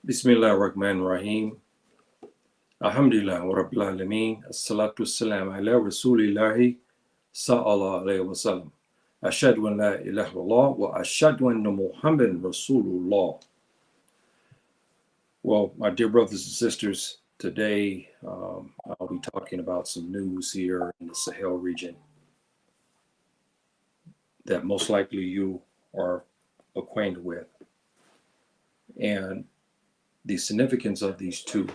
Bismillah ar-Rahman ar-Rahim. Alhamdulillah wa Rabbil Alameen. As-salatu was-salam ala Rasulillahi sallallahu alayhi wa sallam. Ashhadu an la ilaha illallah wa ashhadu anna Muhammadan Rasulullah. Well, my dear brothers and sisters, today I'll be talking about some news here in the Sahel region that most likely you are acquainted with. And the significance of these two,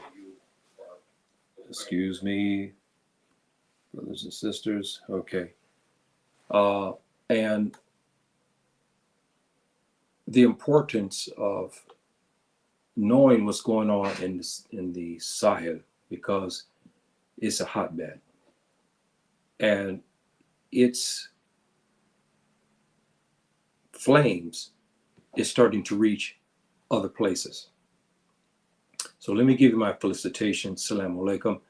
excuse me, brothers and sisters, okay. And the importance of knowing what's going on in the Sahel, because it's a hotbed and its flames is starting to reach other places. So let me give you my felicitations. Assalamu alaikum.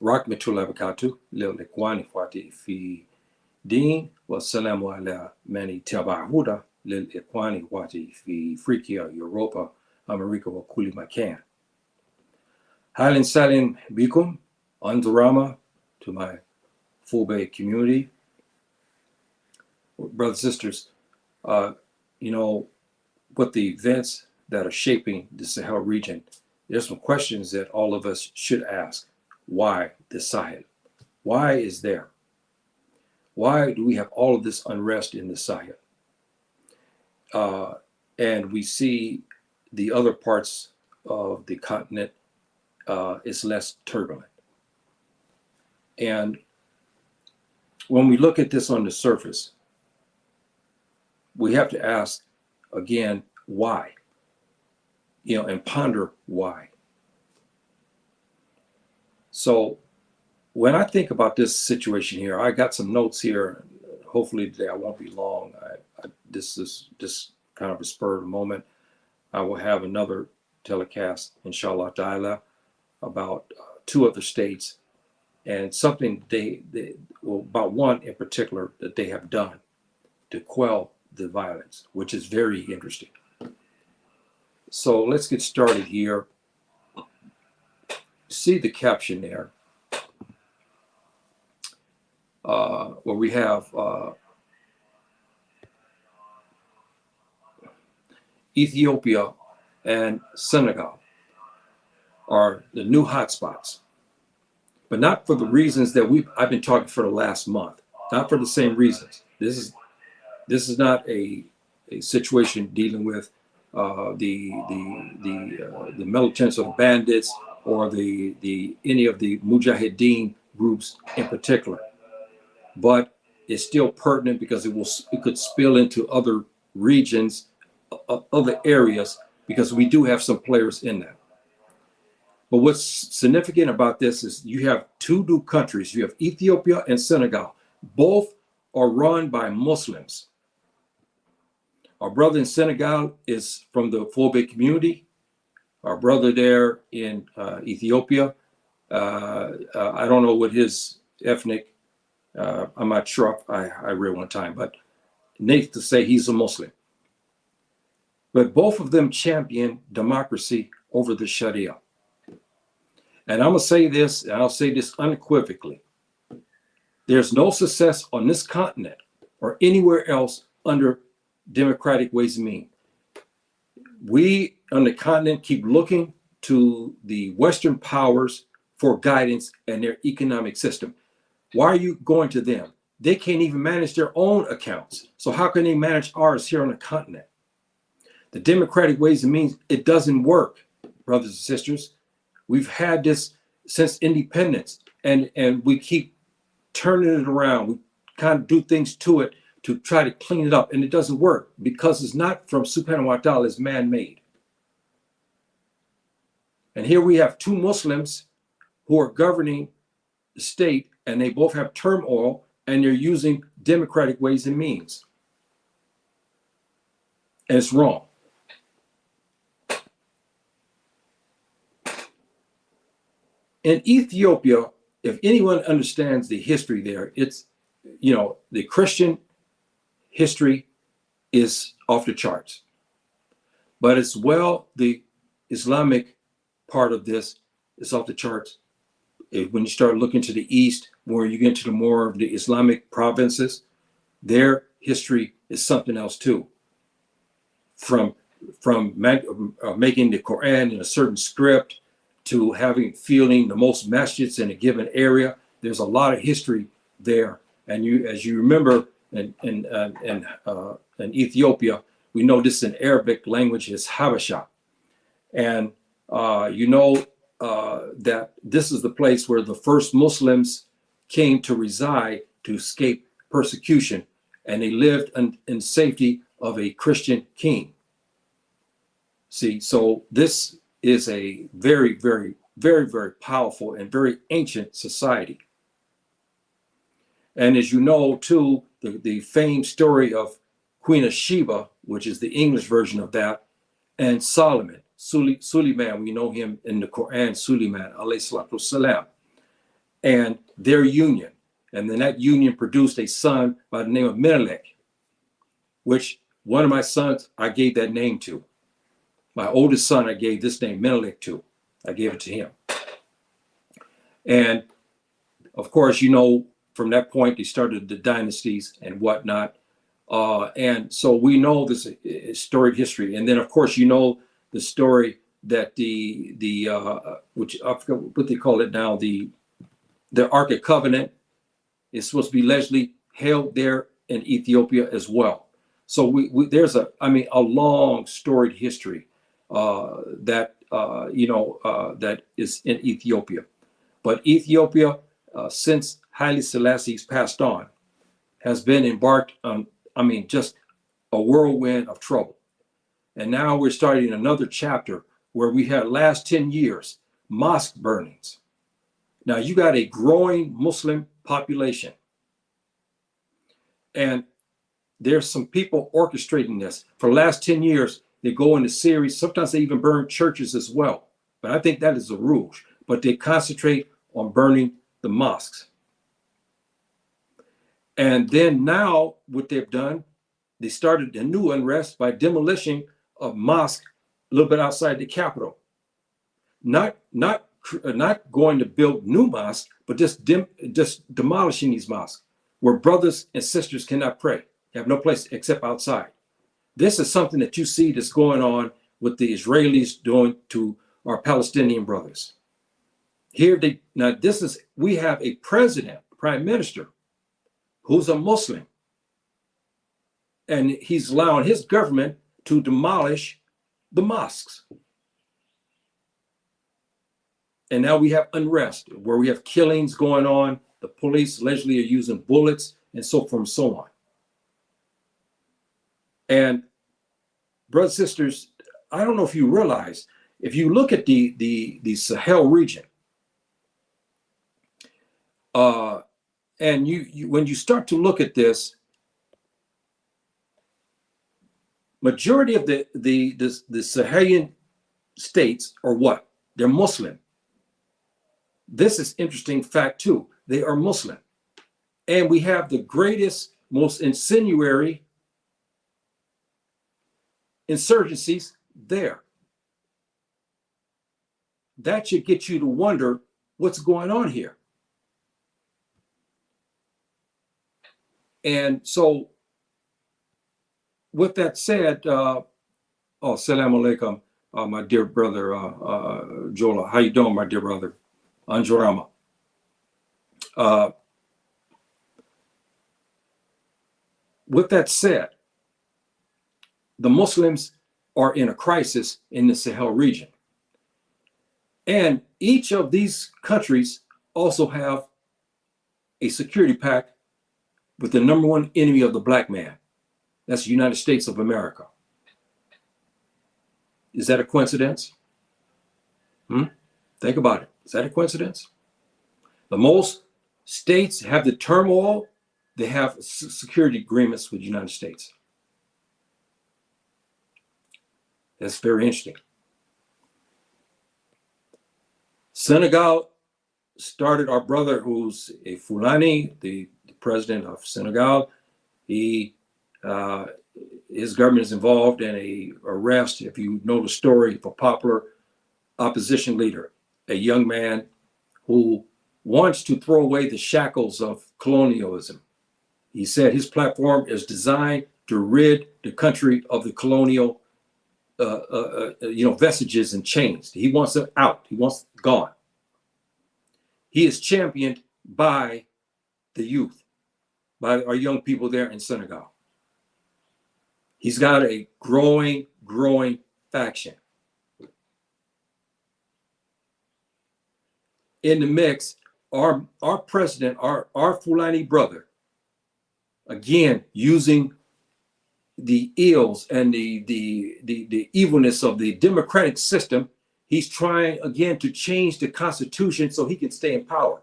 Rahmatullahi barakatuh. Lil ikhwani fati fi din wa salamu ala mani tabahuda lil ikhwani fati fi Afrika, Europa, America wa kulli makan. Halin salim bikum andarama to my Full Bay community. Brothers and sisters, you know, what the events that are shaping the Sahel region, there's some questions that all of us should ask. Why the Sahel? Why is there? Why do we have all of this unrest in the Sahel? And we see the other parts of the continent is less turbulent. And when we look at this on the surface, we have to ask again, why? And ponder why. So when I think about this situation here, I got some notes here. Hopefully today I won't be long. This is just kind of a spur of the moment. I will have another telecast, inshallah ta'ala, about two other states and something about one in particular that they have done to quell the violence, which is very interesting. So let's get started here. See the caption there, where we have Ethiopia and Senegal are the new hotspots, but not for the reasons that I've been talking for the last month. Not for the same reasons. This is not a situation dealing with the militants or the bandits or the any of the mujahideen groups in particular, but it's still pertinent because it could spill into other regions, other areas, because we do have some players in that. But what's significant about this is you have two new countries. You have Ethiopia and Senegal. Both are run by Muslims. Our brother in Senegal is from the Full Bay community. Our brother there in Ethiopia, I don't know what his ethnic, I'm not sure. I read one time, but needless to say, he's a Muslim. But both of them champion democracy over the Sharia. And I'm going to say this, and I'll say this unequivocally. There's no success on this continent or anywhere else under democratic ways and means. We on the continent keep looking to the Western powers for guidance and their economic system. Why are you going to them? They can't even manage their own accounts. So how can they manage ours here on the continent? The democratic ways and means, it doesn't work, brothers and sisters. We've had this since independence, and we keep turning it around. We kind of do things to it to try to clean it up, and it doesn't work because it's not from subhanahu wa ta'ala, it's man-made. And here we have two Muslims who are governing the state, and they both have turmoil, and they're using democratic ways and means. And it's wrong. In Ethiopia, if anyone understands the history there, it's, the Christian history is off the charts. But as well, the Islamic part of this is off the charts. When you start looking to the east, where you get into the more of the Islamic provinces, their history is something else too. From making the Quran in a certain script to feeling the most masjids in a given area, there's a lot of history there. And as you remember, in Ethiopia, we know this in Arabic language is Habasha, and that this is the place where the first Muslims came to reside to escape persecution, and they lived in safety of a Christian king. See, so this is a very, very, very, very powerful and very ancient society. And as you know, too, the famed story of Queen of Sheba, which is the English version of that, and Solomon, Suleiman, we know him in the Quran, Suleiman, alayhi salatu salam, and their union. And then that union produced a son by the name of Menelik, which one of my sons, I gave that name to. My oldest son, I gave this name Menelik to. I gave it to him. And of course, from that point, they started the dynasties and whatnot. And so we know this storied history. And then, of course, the story that which I forget what they call it now, the Ark of Covenant is supposed to be allegedly held there in Ethiopia as well. So there's a long storied history that is in Ethiopia. But Ethiopia, since Haile Selassie's passed on, has been embarked on, just a whirlwind of trouble. And now we're starting another chapter where we had last 10 years, mosque burnings. Now you got a growing Muslim population. And there's some people orchestrating this. For the last 10 years, they go into series. Sometimes they even burn churches as well. But I think that is a rouge. But they concentrate on burning the mosques. And then now what they've done, they started a new unrest by demolition of mosque a little bit outside the capital. Not going to build new mosques, but just demolishing these mosques where brothers and sisters cannot pray. They have no place except outside. This is something that you see that's going on with the Israelis doing to our Palestinian brothers. We have a prime minister, who's a Muslim, and he's allowing his government to demolish the mosques. And now we have unrest where we have killings going on. The police allegedly are using bullets and so forth and so on. And brothers and sisters, I don't know if you realize, if you look at the Sahel region, and when you start to look at this, majority of the Sahelian states are what? They're Muslim. This is interesting fact too. They are Muslim. And we have the greatest, most incendiary insurgencies there. That should get you to wonder what's going on here. And so, with that said, Assalamu alaikum, my dear brother Jola. How you doing, my dear brother? Anjurama. With that said, the Muslims are in a crisis in the Sahel region. And each of these countries also have a security pact with the number one enemy of the black man. That's the United States of America. Is that a coincidence? Think about it. Is that a coincidence? The most states have the turmoil, they have security agreements with the United States. That's very interesting. Senegal started, our brother who's a Fulani, the president of Senegal, his government is involved in a arrest. If you know the story, of a popular opposition leader, a young man who wants to throw away the shackles of colonialism. He said his platform is designed to rid the country of the colonial vestiges and chains. He wants them out. He wants them gone. He is championed by the youth, by our young people there in Senegal. He's got a growing faction. In the mix, our president, our Fulani brother, again, using the ills and the evilness of the democratic system, he's trying again to change the constitution so he can stay in power.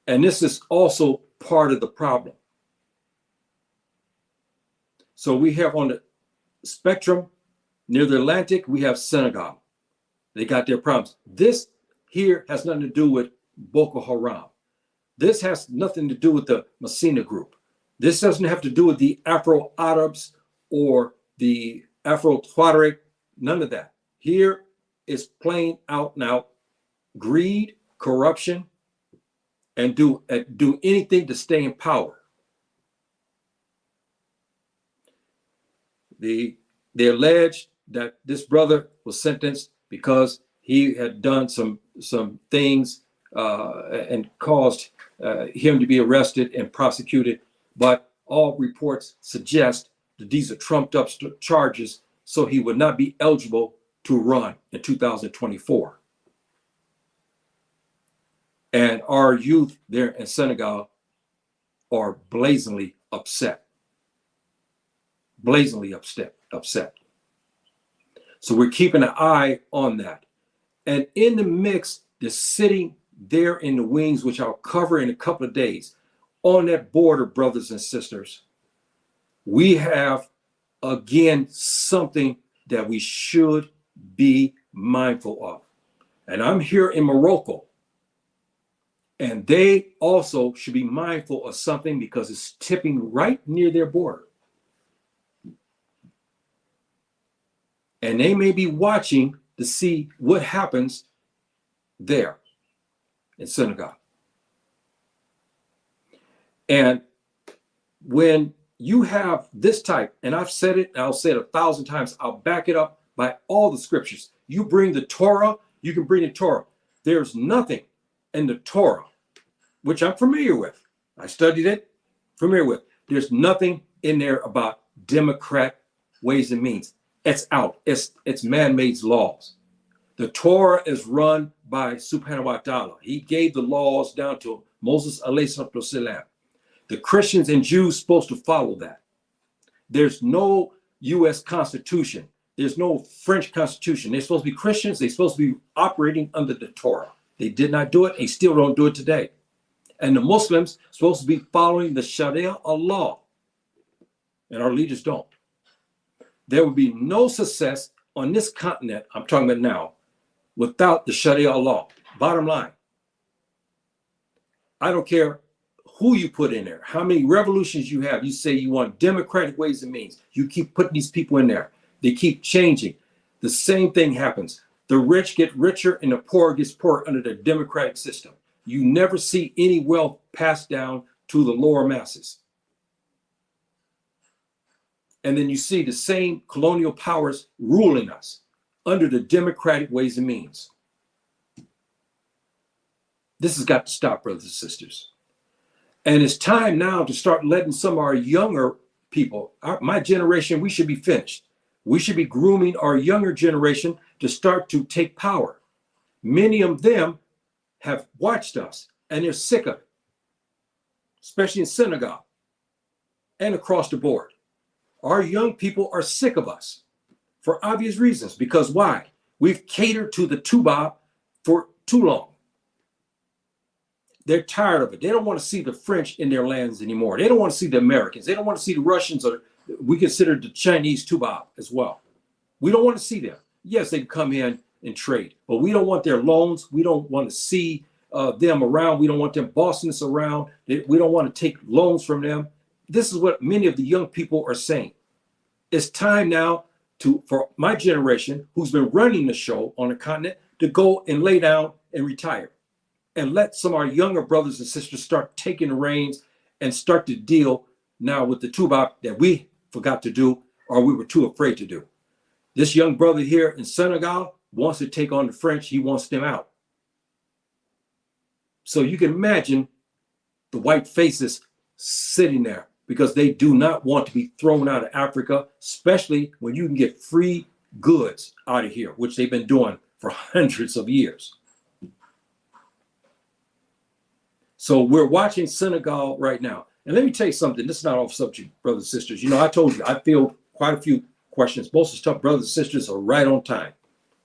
And this is also part of the problem. So we have on the spectrum near the Atlantic, we have Senegal. They got their problems. This here has nothing to do with Boko Haram. This has nothing to do with the Messina group. This doesn't have to do with the Afro-Arabs or the Afro-Tuareg, none of that. Here is plain out and out greed, corruption, and do anything to stay in power. They allege that this brother was sentenced because he had done some things and caused him to be arrested and prosecuted. But all reports suggest that these are trumped up charges, so he would not be eligible to run in 2024. And our youth there in Senegal are blazingly upset. Blazingly upset. So we're keeping an eye on that. And in the mix, they're sitting there in the wings, which I'll cover in a couple of days. On that border, brothers and sisters, we have, again, something that we should be mindful of. And I'm here in Morocco, and they also should be mindful of something because it's tipping right near their border. And they may be watching to see what happens there in Senegal. And when you have this type, and I've said it, and I'll say it 1,000 times, I'll back it up by all the scriptures. You bring the Torah, you can bring the Torah. There's nothing in the Torah, which I'm familiar with. I studied it, familiar with. There's nothing in there about Democrat ways and means. It's out. It's man-made laws. The Torah is run by Subhanahu wa ta'ala. He gave the laws down to Moses alayhi salam. The Christians and Jews supposed to follow that. There's no U.S. Constitution. There's no French Constitution. They're supposed to be Christians. They're supposed to be operating under the Torah. They did not do it. They still don't do it today. And the Muslims are supposed to be following the Sharia law. And our leaders don't. There will be no success on this continent, I'm talking about now, without the Sharia law. Bottom line. I don't care who you put in there, how many revolutions you have. You say you want democratic ways and means. You keep putting these people in there. They keep changing. The same thing happens. The rich get richer and the poor gets poorer under the democratic system. You never see any wealth passed down to the lower masses. And then you see the same colonial powers ruling us under the democratic ways and means. This has got to stop, brothers and sisters. And it's time now to start letting some of our younger people, my generation, we should be finished. We should be grooming our younger generation to start to take power. Many of them have watched us and they're sick of it, especially in Senegal and across the board. Our young people are sick of us for obvious reasons. Because why? We've catered to the Tuba for too long. They're tired of it. They don't want to see the French in their lands anymore. They don't want to see the Americans. They don't want to see the Russians, or we consider the Chinese Tuba as well. We don't want to see them. Yes, they can come in and trade, but we don't want their loans. We don't want to see them around. We don't want them bossing us around. We don't want to take loans from them. This is what many of the young people are saying. It's time now for my generation, who's been running the show on the continent, to go and lay down and retire, and let some of our younger brothers and sisters start taking the reins and start to deal now with the tuba that we forgot to do or we were too afraid to do. This young brother here in Senegal wants to take on the French. He wants them out. So you can imagine the white faces sitting there because they do not want to be thrown out of Africa, especially when you can get free goods out of here, which they've been doing for hundreds of years. So we're watching Senegal right now. And let me tell you something. This is not off subject, brothers and sisters. You know, I told you, I feel quite a few questions. Most of the stuff, brothers and sisters, are right on time.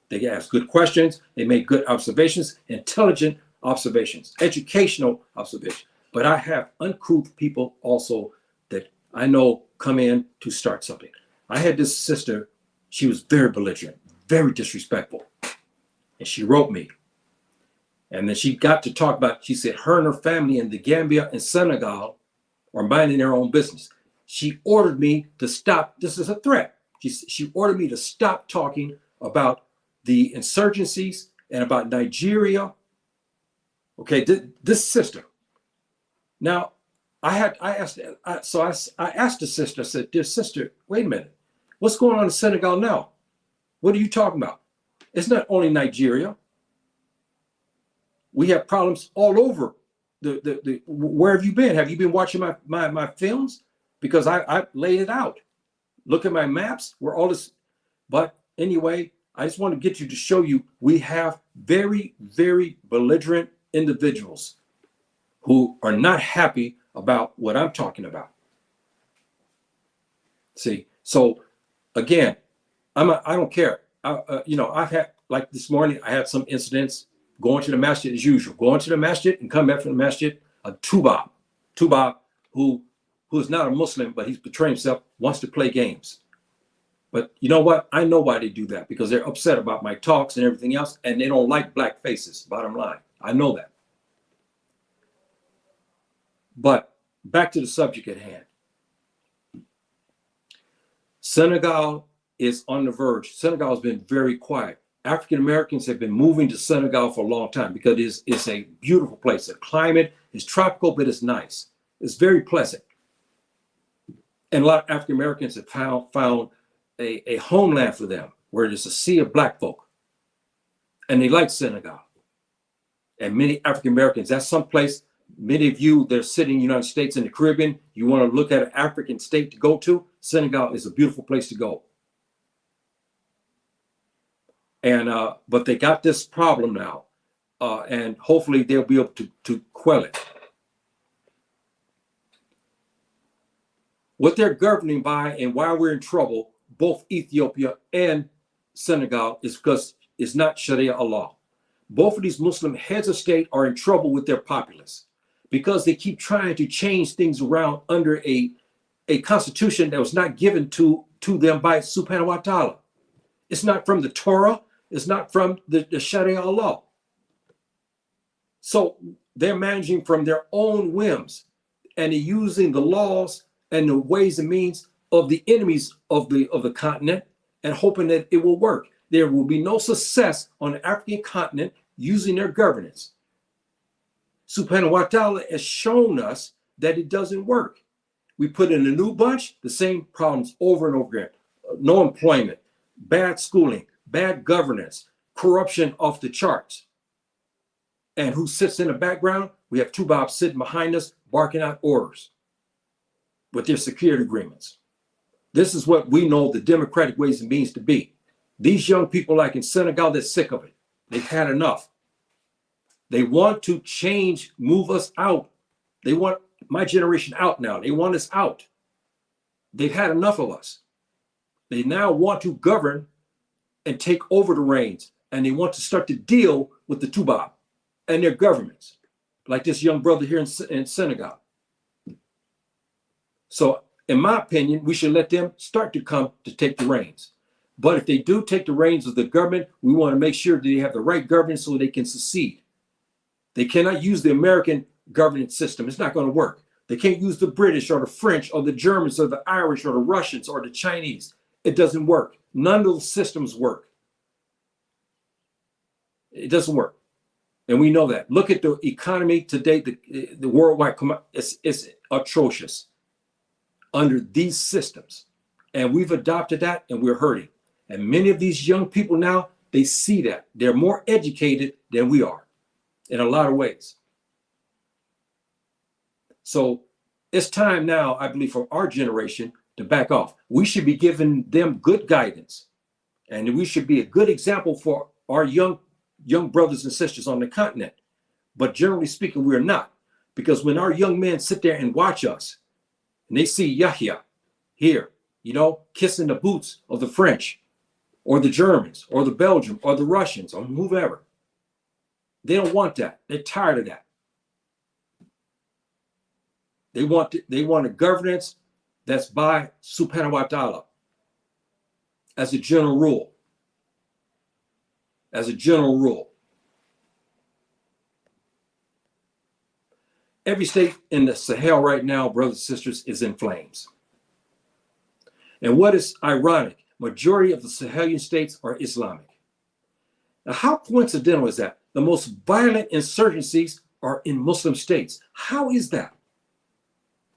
They ask good questions. They make good observations, intelligent observations, educational observations. But I have uncouth people also that I know come in to start something. I had this sister. She was very belligerent, very disrespectful. And she wrote me. And then she got to talk about, she said her and her family in the Gambia and Senegal are minding their own business. She ordered me to stop. This is a threat. She ordered me to stop talking about the insurgencies and about Nigeria. Okay, this sister. Now, I asked the sister, I said, dear sister, wait a minute. What's going on in Senegal now? What are you talking about? It's not only Nigeria. We have problems all over where have you been? Have you been watching my films? Because I laid it out. Look at my maps where all this, but anyway, I just want to get you to show you we have very, very belligerent individuals who are not happy about what I'm talking about. See, so again, I don't care. I've had, like this morning, I had some incidents going to the masjid as usual, going to the masjid and come back from the masjid, a Tubab who is not a Muslim, but he's betraying himself, wants to play games. But you know what? I know why they do that, because they're upset about my talks and everything else, and they don't like black faces, bottom line. I know that. But back to the subject at hand. Senegal is on the verge. Senegal has been very quiet. African Americans have been moving to Senegal for a long time because it's a beautiful place. The climate is tropical, but it's nice. It's very pleasant. And a lot of African Americans have found a homeland for them where there's a sea of black folk. And they like Senegal. And many African Americans, that's someplace, many of you that are sitting in the United States and the Caribbean, you want to look at an African state to go to, Senegal is a beautiful place to go. And but they got this problem now, and hopefully they'll be able to quell it. What they're governing by and why we're in trouble, both Ethiopia and Senegal, is because it's not Sharia law. Both of these Muslim heads of state are in trouble with their populace because they keep trying to change things around under a constitution that was not given to them by Subhanahu wa Ta'ala. It's not from the Torah. It's not from the Sharia law. So they're managing from their own whims, and they're using the laws and the ways and means of the enemies of the continent and hoping that it will work. There will be no success on the African continent using their governance. Subhanahu wa Ta'ala has shown us that it doesn't work. We put in a new bunch, the same problems over and over again. No employment, bad schooling, bad governance, corruption off the charts. And who sits in the background? We have Tubab sitting behind us, barking out orders with their security agreements. This is what we know the democratic ways and means to be. These young people, like in Senegal, they're sick of it. They've had enough. They want to change, move us out. They want my generation out now. They want us out. They've had enough of us. They now want to govern and take over the reins, and they want to start to deal with the Tubab and their governments, like this young brother here in Senegal. So, in my opinion, we should let them start to come to take the reins. But if they do take the reins of the government, we want to make sure that they have the right governance so they can succeed. They cannot use the American governance system. It's not going to work. They can't use the British or the French or the Germans or the Irish or the Russians or the Chinese. It doesn't work. None of those systems work. It doesn't work. And we know that. Look at the economy today, the worldwide, it's atrocious under these systems. And we've adopted that and we're hurting. And many of these young people now, they see that. They're more educated than we are in a lot of ways. So it's time now, I believe, for our generation to back off. We should be giving them good guidance. And we should be a good example for our young brothers and sisters on the continent. But generally speaking, we're not. Because when our young men sit there and watch us, and they see Yahya here, kissing the boots of the French, or the Germans, or the Belgians, or the Russians, or whoever, they don't want that. They're tired of that. They want a governance that's by subhanahu wa ta'ala as a general rule. As a general rule. Every state in the Sahel right now, brothers and sisters, is in flames. And what is ironic, majority of the Sahelian states are Islamic. Now, how coincidental is that? The most violent insurgencies are in Muslim states. How is that?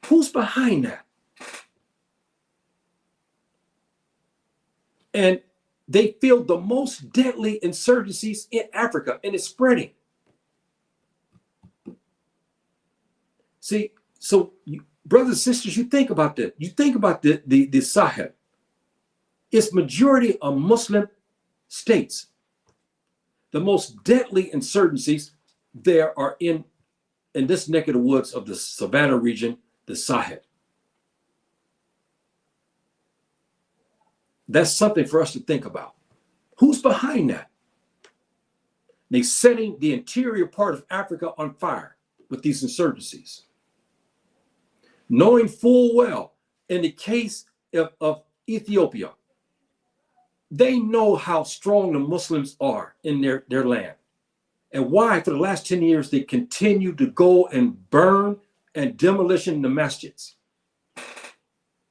Who's behind that? And they feel the most deadly insurgencies in Africa, and it's spreading. See, so brothers and sisters, you think about that. You think about the Sahel. It's majority of Muslim states. The most deadly insurgencies there are in this neck of the woods of the Savannah region, the Sahel. That's something for us to think about. Who's behind that? They're setting the interior part of Africa on fire with these insurgencies. Knowing full well, in the case of Ethiopia, they know how strong the Muslims are in their land. And why, for the last 10 years, they continue to go and burn and demolition the masjids.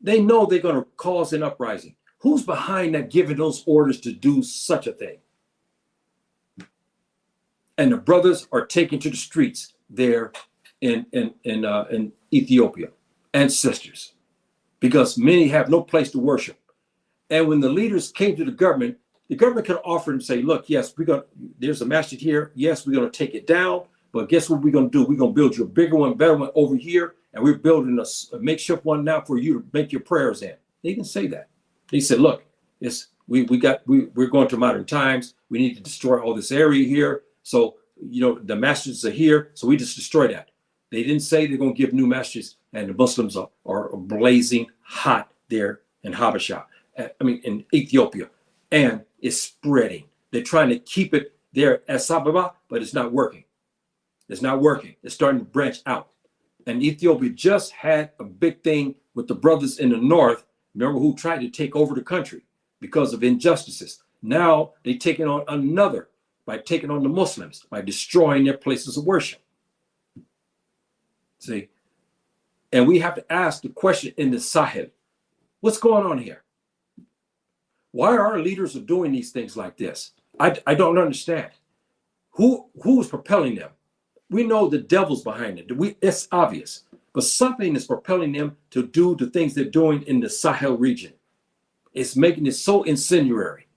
They know they're going to cause an uprising. Who's behind that, giving those orders to do such a thing? And the brothers are taken to the streets there in Ethiopia, and sisters, because many have no place to worship. And when the leaders came to the government could offer and say, look, yes, there's a masjid here. Yes, we're going to take it down. But guess what we're going to do? We're going to build you a bigger one, better one over here. And we're building a makeshift one now for you to make your prayers in. They didn't say that. They said, look, we're going to modern times. We need to destroy all this area here. So, the masjids are here. So we just destroy that. They didn't say they're going to give new masjids, and the Muslims are blazing hot there in Habasha. In Ethiopia. And it's spreading. They're trying to keep it there at Sababa, but it's not working. It's not working. It's starting to branch out. And Ethiopia just had a big thing with the brothers in the north, remember, who tried to take over the country because of injustices. Now they're taking on another by taking on the Muslims, by destroying their places of worship. See? And we have to ask the question in the Sahel, what's going on here? Why are our leaders doing these things like this? I don't understand. Who is propelling them? We know the devil's behind it. It's obvious. But something is propelling them to do the things they're doing in the Sahel region. It's making it so incendiary.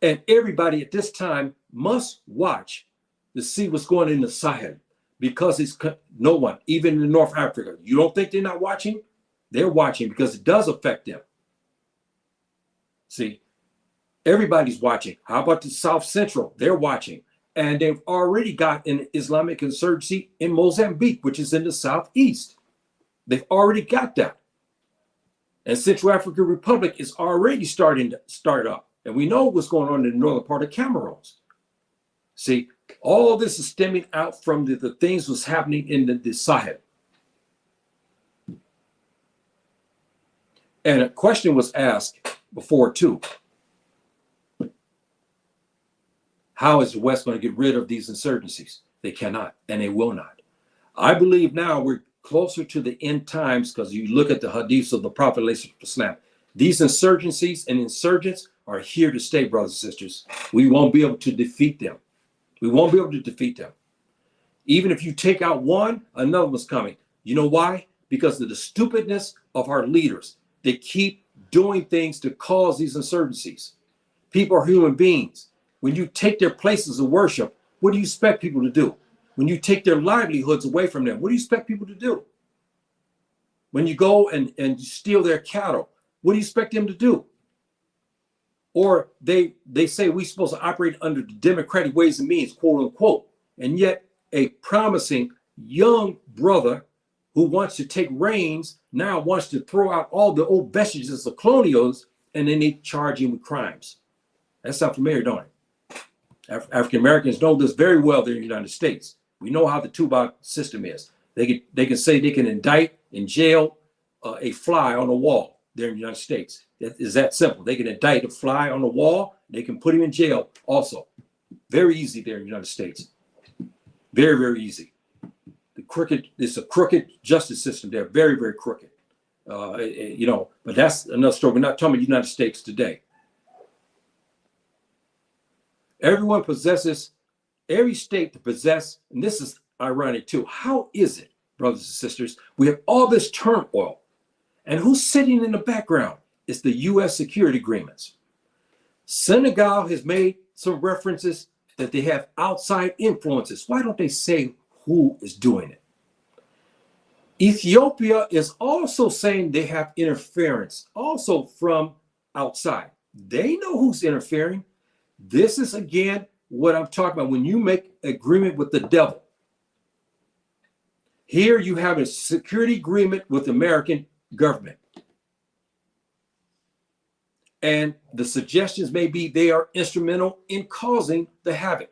And everybody at this time must watch to see what's going on in the Sahel, because it's no one, even in North Africa. You don't think they're not watching? They're watching, because it does affect them. See, everybody's watching. How about the South Central? They're watching. And they've already got an Islamic insurgency in Mozambique, which is in the southeast. They've already got that. And Central African Republic is already starting to start up. And we know what's going on in the northern part of Cameroon. See, all this is stemming out from the things was happening in the Sahel. And a question was asked before too. How is the West going to get rid of these insurgencies? They cannot, and they will not. I believe now we're closer to the end times, because you look at the hadiths of the Prophet, these insurgencies and insurgents are here to stay, brothers and sisters. We won't be able to defeat them. We won't be able to defeat them. Even if you take out one, another one's coming. You know why? Because of the stupidness of our leaders. They keep doing things to cause these insurgencies. People are human beings. When you take their places of worship, what do you expect people to do? When you take their livelihoods away from them, what do you expect people to do? When you go and you steal their cattle, what do you expect them to do? Or they say we're supposed to operate under the democratic ways and means, quote unquote. And yet a promising young brother who wants to take reins now wants to throw out all the old vestiges of colonials, and then they charge him with crimes. That sounds familiar, don't it? African Americans know this very well there in the United States. We know how the two-box system is. They can say they can indict in jail a fly on a wall there in the United States. That is that simple. They can indict a fly on the wall. They can put him in jail also. Very easy there in the United States. Very, very easy. It's a crooked justice system there. Very, very crooked. But that's another story. We're not talking about the United States today. Everyone possesses, every state to possess, and this is ironic too. How is it, brothers and sisters, we have all this turmoil, and who's sitting in the background? It's the U.S. security agreements. Senegal has made some references that they have outside influences. Why don't they say who is doing it? Ethiopia is also saying they have interference, also from outside. They know who's interfering. This is, again, what I'm talking about. When you make agreement with the devil, here you have a security agreement with the American government. And the suggestions may be they are instrumental in causing the havoc,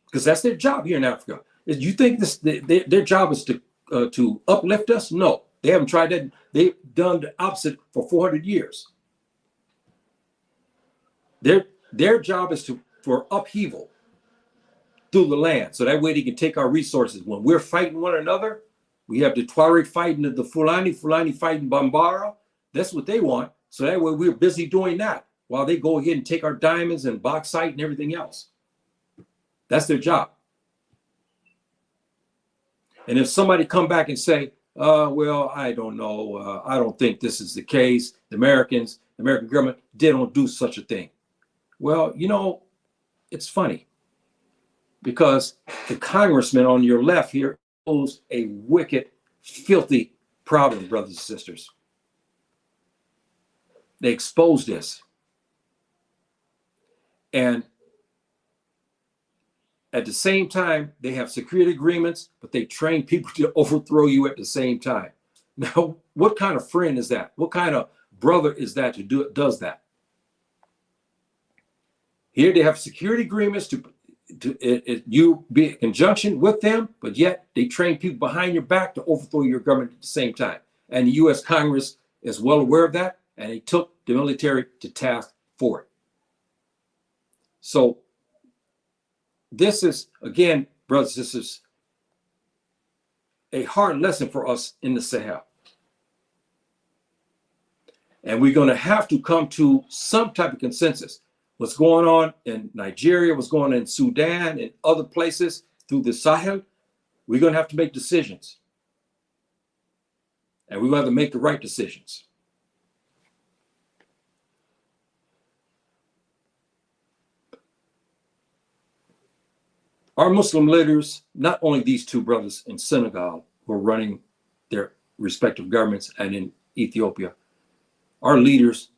because that's their job here in Africa. You think their job is to uplift us? No, they haven't tried that. They've done the opposite for 400 years. Their job is for upheaval through the land, so that way they can take our resources. When we're fighting one another, we have the Tuareg fighting the Fulani fighting Bambara. That's what they want. So that way we're busy doing that while they go ahead and take our diamonds and bauxite and everything else. That's their job. And if somebody come back and say, well, I don't know, I don't think this is the case. The American government, they don't do such a thing. Well, it's funny, because the congressman on your left here posed a wicked, filthy problem, brothers and sisters. They exposed this. And at the same time, they have security agreements, but they train people to overthrow you at the same time. Now, what kind of friend is that? What kind of brother is that who does that? Here they have security agreements to you be in conjunction with them, but yet they train people behind your back to overthrow your government at the same time. And the U.S. Congress is well aware of that, and they took the military to task for it. So this is, again, brothers and sisters, a hard lesson for us in the Sahel. And we're going to have to come to some type of consensus. What's going on in Nigeria, what's going on in Sudan and other places through the Sahel, we're going to have to make decisions. And we have to make the right decisions. Our Muslim leaders, not only these two brothers in Senegal who are running their respective governments, and in Ethiopia, our leaders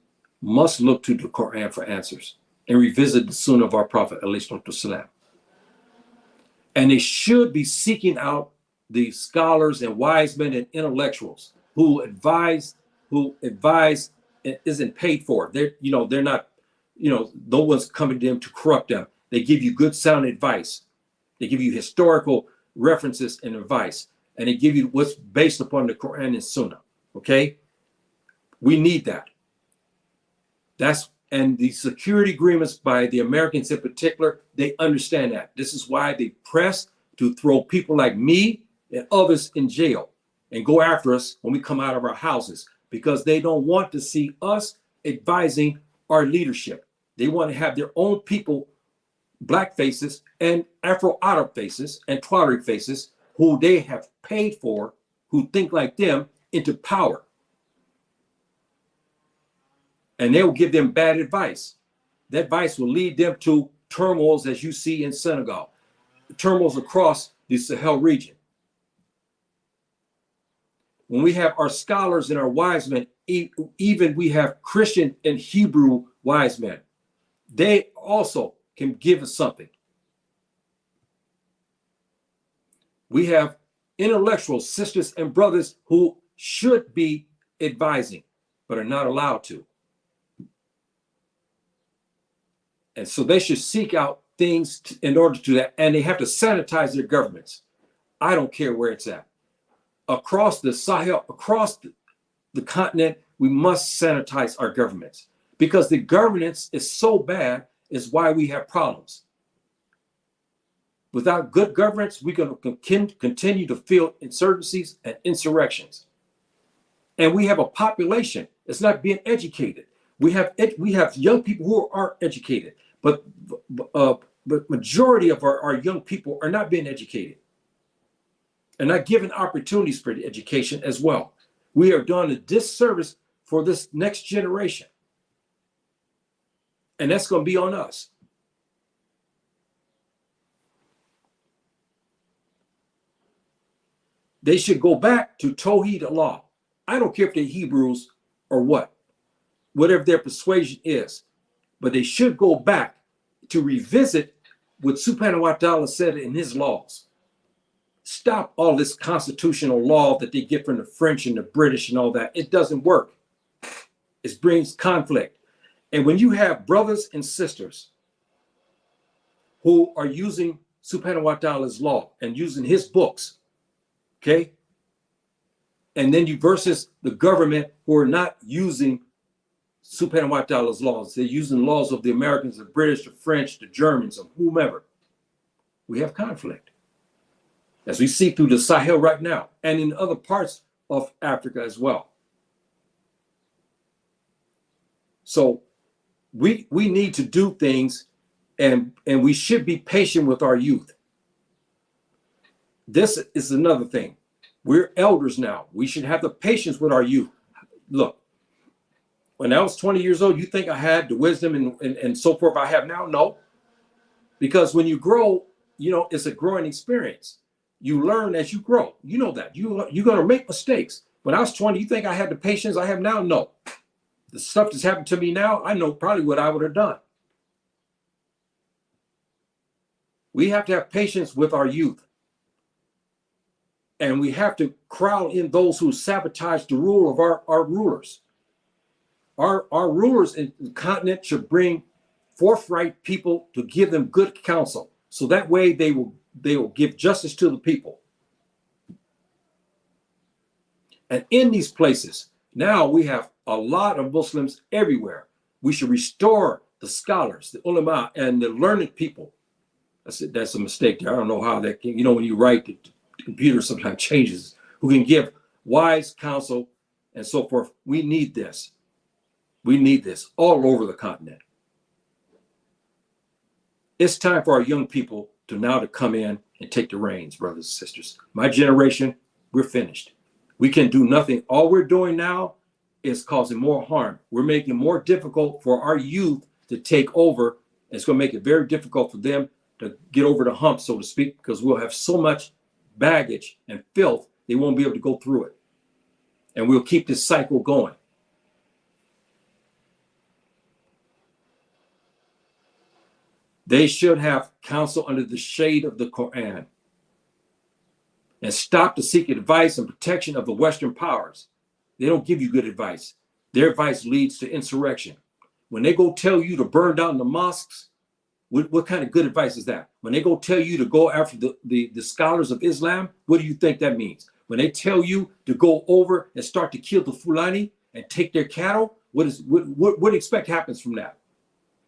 must look to the Quran for answers and revisit the Sunnah of our Prophet, ﷺ. And they should be seeking out the scholars and wise men and intellectuals who advise and isn't paid for. They're not, no one's coming to them to corrupt them. They give you good sound advice. They give you historical references and advice, and they give you what's based upon the Quran and Sunnah. Okay, we need that. And the security agreements by the Americans in particular, they understand that. This is why they press to throw people like me and others in jail. and go after us when we come out of our houses, because they don't want to see us advising our leadership. They want to have their own people, black faces and Afro-Arab faces and Tuareg faces, who they have paid for, who think like them, into power. And they will give them bad advice. That advice will lead them to turmoils, as you see in Senegal, turmoils across the Sahel region. When we have our scholars and our wise men, even we have Christian and Hebrew wise men, they also can give us something. We have intellectual sisters and brothers who should be advising, but are not allowed to. And so they should seek out things in order to do that. And they have to sanitize their governments. I don't care where it's at. Across the Sahel, across the continent, we must sanitize our governments, because the governance is so bad is why we have problems. Without good governance, we're going to continue to feel insurgencies and insurrections. And we have a population that's not being educated. We have young people who are educated, but majority of our young people are not being educated and not given opportunities for the education as well. We are doing a disservice for this next generation. And that's going to be on us. They should go back to Tawheed Allah. I don't care if they're Hebrews or whatever their persuasion is, but they should go back to revisit what Subhanahu wa Ta'ala said in his laws. Stop all this constitutional law that they get from the French and the British and all that. It doesn't work. It brings conflict. And when you have brothers and sisters who are using Subhanahu wa Ta'ala's law and using his books, okay? And then you versus the government who are not using Subhanahu wa Ta'ala's laws. They're using laws of the Americans, the British, the French, the Germans, or whomever. We have conflict, as we see through the Sahel right now and in other parts of Africa as well. So we need to do things, and we should be patient with our youth. This is another thing. We're elders now. We should have the patience with our youth. Look, when I was 20 years old, you think I had the wisdom and so forth I have now? No. Because when you grow, it's a growing experience. You learn as you grow. You know that. You're going to make mistakes. When I was 20, you think I had the patience I have now? No. The stuff that's happened to me now, I know probably what I would have done. We have to have patience with our youth. And we have to crowd in those who sabotage the rule of our rulers. Our rulers in the continent should bring forthright people to give them good counsel. So that way they will give justice to the people. And in these places, now we have a lot of Muslims everywhere. We should restore the scholars, the ulama, and the learned people. That's a mistake there. I don't know how that can, when you write, the computer sometimes changes, who can give wise counsel and so forth. We need this. We need this all over the continent. It's time for our young people to come in and take the reins, brothers and sisters. My generation, we're finished. We can do nothing. All we're doing now is causing more harm. We're making it more difficult for our youth to take over. It's going to make it very difficult for them to get over the hump, so to speak, because we'll have so much baggage and filth, they won't be able to go through it. And we'll keep this cycle going. They should have counsel under the shade of the Quran and stop to seek advice and protection of the Western powers. They don't give you good advice. Their advice leads to insurrection. When they go tell you to burn down the mosques, what kind of good advice is that? When they go tell you to go after the scholars of Islam, what do you think that means? When they tell you to go over and start to kill the Fulani and take their cattle, what do you expect happens from that?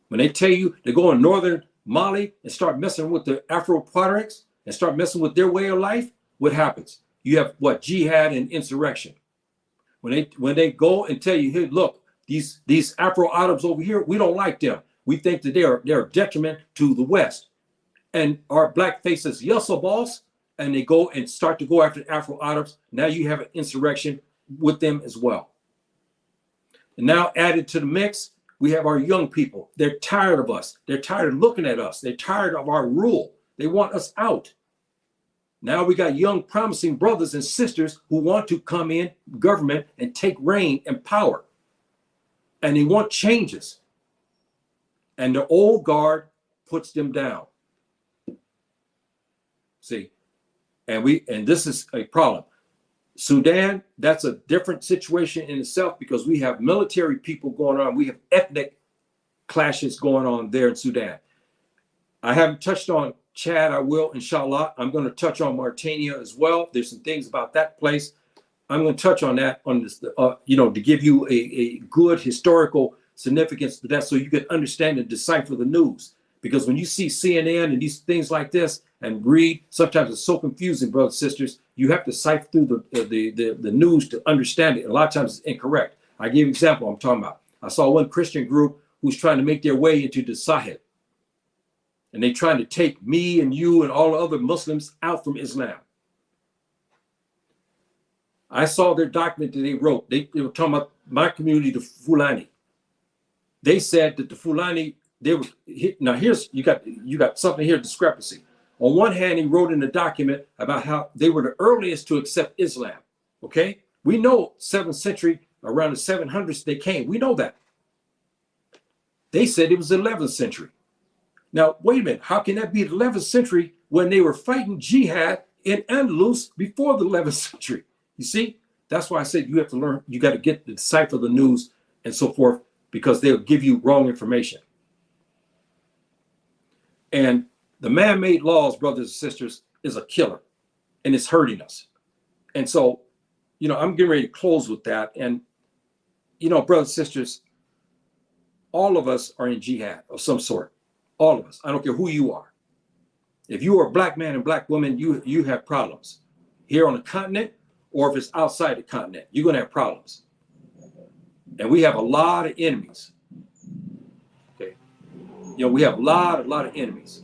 When they tell you to go in northern Mali and start messing with the Afro-Tuaregs and start messing with their way of life, what happens? You have what? Jihad and insurrection. When they go and tell you, hey, look, these Afro-Arabs over here, we don't like them. We think that they're a detriment to the West. And our black faces, yes, boss, and they go and start to go after Afro-Arabs. Now you have an insurrection with them as well. And now added to the mix, we have our young people. They're tired of us. They're tired of looking at us. They're tired of our rule. They want us out. Now we got young, promising brothers and sisters who want to come in government and take reign and power. And they want changes. And the old guard puts them down. See, and this is a problem. Sudan, that's a different situation in itself because we have military people going on. We have ethnic clashes going on there in Sudan. I haven't touched on Chad. I will, inshallah. I'm going to touch on Mauritania as well. There's some things about that place. I'm going to touch on that on this, to give you a good historical significance to that so you can understand and decipher the news. Because when you see CNN and these things like this and read, sometimes it's so confusing, brothers and sisters. You have to cipher through the news to understand it. A lot of times it's incorrect. I give you an example I'm talking about. I saw one Christian group who's trying to make their way into the Sahel. And they're trying to take me and you and all the other Muslims out from Islam. I saw their document that they wrote. They were talking about my community, the Fulani. They said that the Fulani, now here's, you got something here, discrepancy. On one hand, he wrote in the document about how they were the earliest to accept Islam, okay? We know 7th century, around the 700s they came. We know that. They said it was the 11th century. Now, wait a minute. How can that be the 11th century when they were fighting jihad in Andalus before the 11th century? You see, that's why I said you have to learn. You got to get to decipher the news and so forth because they'll give you wrong information. And the man-made laws, brothers and sisters, is a killer and it's hurting us. And so, I'm getting ready to close with that. And, brothers and sisters, all of us are in jihad of some sort. All of us. I don't care who you are. If you are a black man and black woman, you have problems here on the continent, or if it's outside the continent, you're going to have problems. And we have a lot of enemies. Okay. We have a lot of enemies.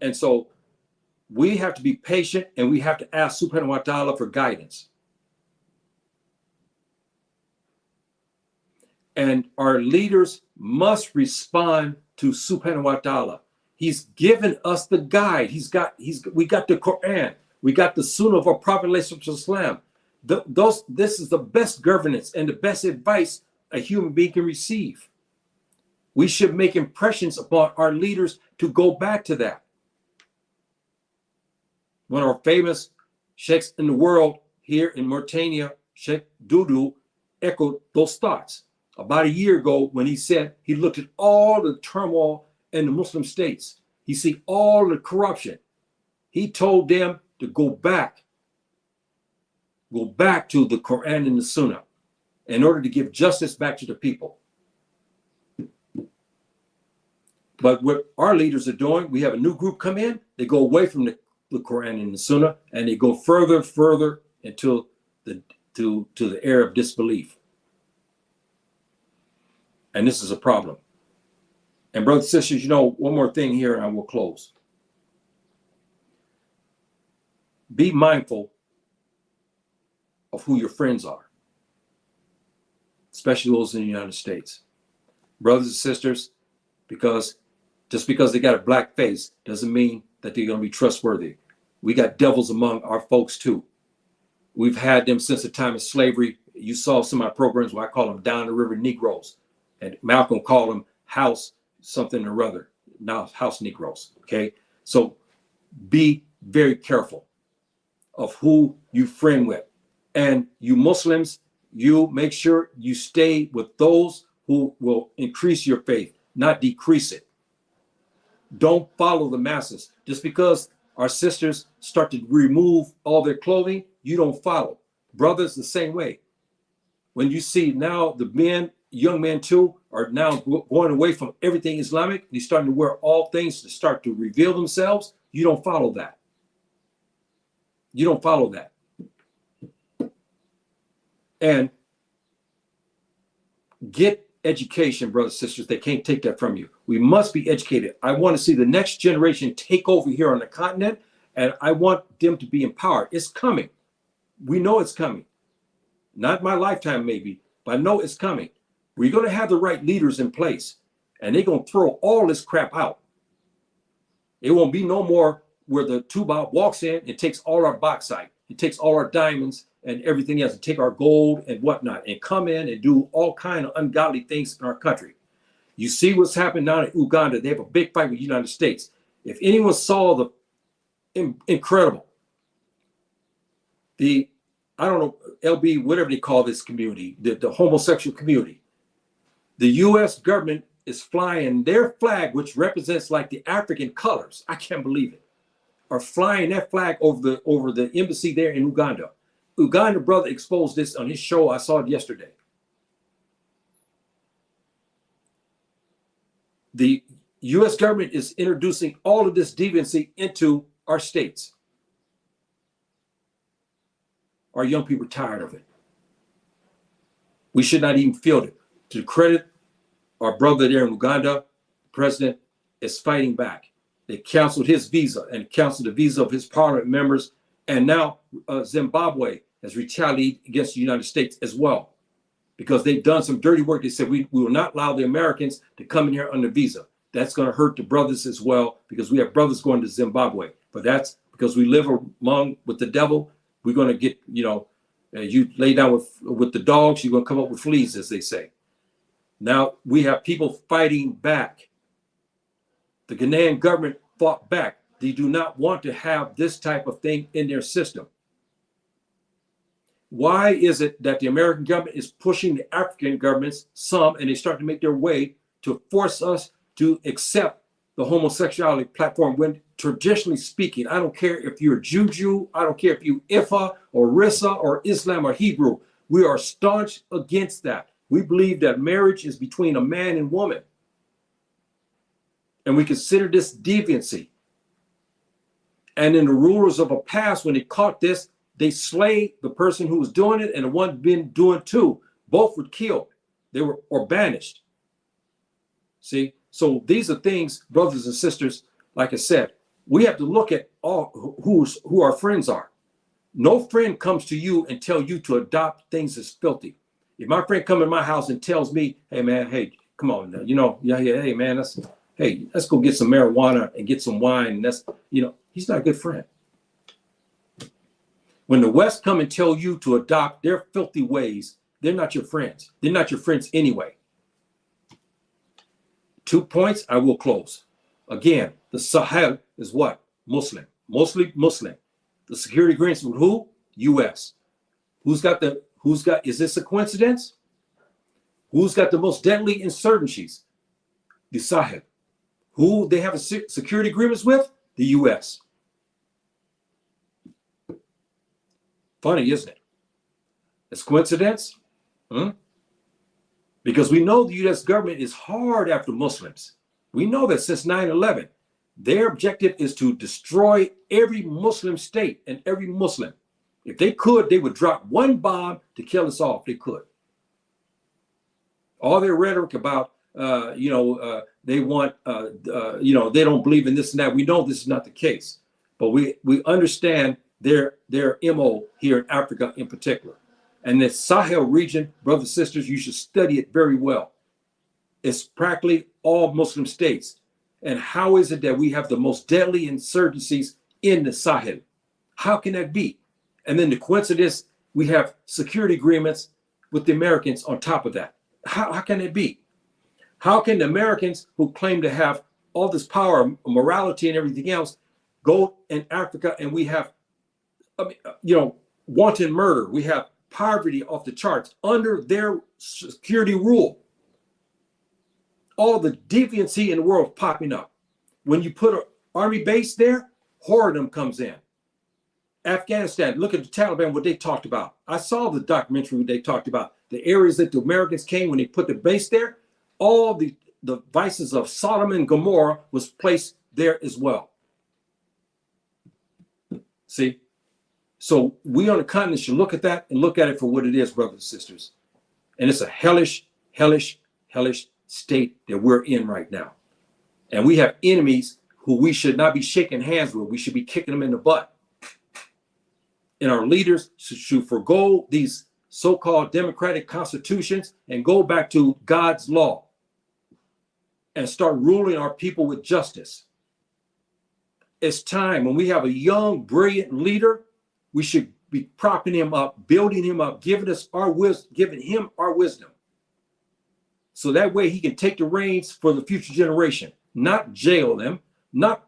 And so we have to be patient and we have to ask Subhanahu wa ta'ala for guidance. And our leaders must respond to Subhanahu wa ta'ala. He's given us the guide. We got the Quran. We got the Sunnah of our Prophet Islam. This is the best governance and the best advice a human being can receive. We should make impressions upon our leaders to go back to that. One of our famous sheikhs in the world here in Mauritania, Sheikh Dudu, echoed those thoughts about a year ago when he said he looked at all the turmoil in the Muslim states. He see all the corruption. He told them to go back to the Quran and the Sunnah in order to give justice back to the people. But what our leaders are doing, we have a new group come in, they go away from the Quran and the Sunnah, and they go further into to the era of disbelief. And this is a problem. And brothers and sisters, one more thing here and I will close. Be mindful of who your friends are, especially those in the United States. Brothers and sisters, just because they got a black face doesn't mean that they're going to be trustworthy. We got devils among our folks too. We've had them since the time of slavery. You saw some of my programs where I call them down the river Negroes. And Malcolm called them house something or other. Now house Negroes, okay? So be very careful of who you friend with. And you Muslims, you make sure you stay with those who will increase your faith, not decrease it. Don't follow the masses. Just because our sisters start to remove all their clothing, you don't follow. Brothers, the same way. When you see now the men, young men too, are now going away from everything Islamic, they're starting to wear all things to start to reveal themselves, you don't follow that. You don't follow that. And get education, brothers and sisters. They can't take that from you. We must be educated. I want to see the next generation take over here on the continent, and I want them to be empowered. It's coming. We know it's coming. Not my lifetime, maybe, but I know it's coming. We're going to have the right leaders in place, and they're going to throw all this crap out. It won't be no more where the Tuba walks in and takes all our bauxite. It takes all our diamonds and everything else, and take our gold and whatnot, and come in and do all kind of ungodly things in our country. You see what's happening now in Uganda. They have a big fight with the United States. If anyone saw the incredible, I don't know, LB, whatever they call this community, the homosexual community, the U.S. government is flying their flag, which represents like the African colors. I can't believe it. Are flying that flag over the embassy there in Uganda. Uganda brother exposed this on his show. I saw it yesterday. The U.S. government is introducing all of this deviancy into our states. Our young people are tired of it. We should not even feel it. To credit our brother there in Uganda, the president is fighting back. They canceled his visa and canceled the visa of his parliament members. And now Zimbabwe has retaliated against the United States as well, because they've done some dirty work. They said, we will not allow the Americans to come in here under visa. That's going to hurt the brothers as well, because we have brothers going to Zimbabwe. But that's because we live with the devil. We're going to get, you lay down with the dogs, you're going to come up with fleas, as they say. Now we have people fighting back. The Ghanaian government fought back. They do not want to have this type of thing in their system. Why is it that the American government is pushing the African governments, some, and they start to make their way to force us to accept the homosexuality platform, when traditionally speaking, I don't care if you're Juju, I don't care if you Ifa or Rissa or Islam or Hebrew, we are staunch against that. We believe that marriage is between a man and woman. And we consider this deviancy. And in the rulers of a past, when they caught this, they slay the person who was doing it and the one been doing too. Both were killed. They were or banished. See, so these are things, brothers and sisters, like I said, we have to look at all who our friends are. No friend comes to you and tell you to adopt things as filthy. If my friend come in my house and tells me, hey man, hey, come on now, hey man, let's go get some marijuana and get some wine. And he's not a good friend. When the West come and tell you to adopt their filthy ways, they're not your friends. They're not your friends anyway. 2 points, I will close. Again, the Sahel is what? Muslim. Mostly Muslim. The security agreements with who? U.S. Is this a coincidence? Who's got the most deadly insurgencies? The Sahel. Who they have a security agreements with? The U.S. Funny, isn't it? It's coincidence? Because we know the U.S. government is hard after Muslims. We know that since 9/11. Their objective is to destroy every Muslim state and every Muslim. If they could, they would drop one bomb to kill us all if they could. All their rhetoric about, they want, they don't believe in this and that. We know this is not the case, but we understand their MO here in Africa in particular. And the Sahel region, brothers and sisters, you should study it very well. It's practically all Muslim states. And how is it that we have the most deadly insurgencies in the Sahel? How can that be? And then the coincidence, we have security agreements with the Americans on top of that. How can it be? How can the Americans, who claim to have all this power, morality, and everything else, go in Africa and we have, wanton murder, we have poverty off the charts under their security rule? All the deviancy in the world popping up. When you put an army base there, whoredom comes in. Afghanistan, look at the Taliban, what they talked about. I saw the documentary, what they talked about. The areas that the Americans came when they put the base there, all the vices of Sodom and Gomorrah was placed there as well. See? So we on the continent should look at that and look at it for what it is, brothers and sisters. And it's a hellish, hellish, hellish state that we're in right now. And we have enemies who we should not be shaking hands with. We should be kicking them in the butt. And our leaders should forgo these so-called democratic constitutions and go back to God's law and start ruling our people with justice. It's time. When we have a young, brilliant leader, we should be propping him up, building him up, giving him our wisdom. So that way he can take the reins for the future generation, not jail them, not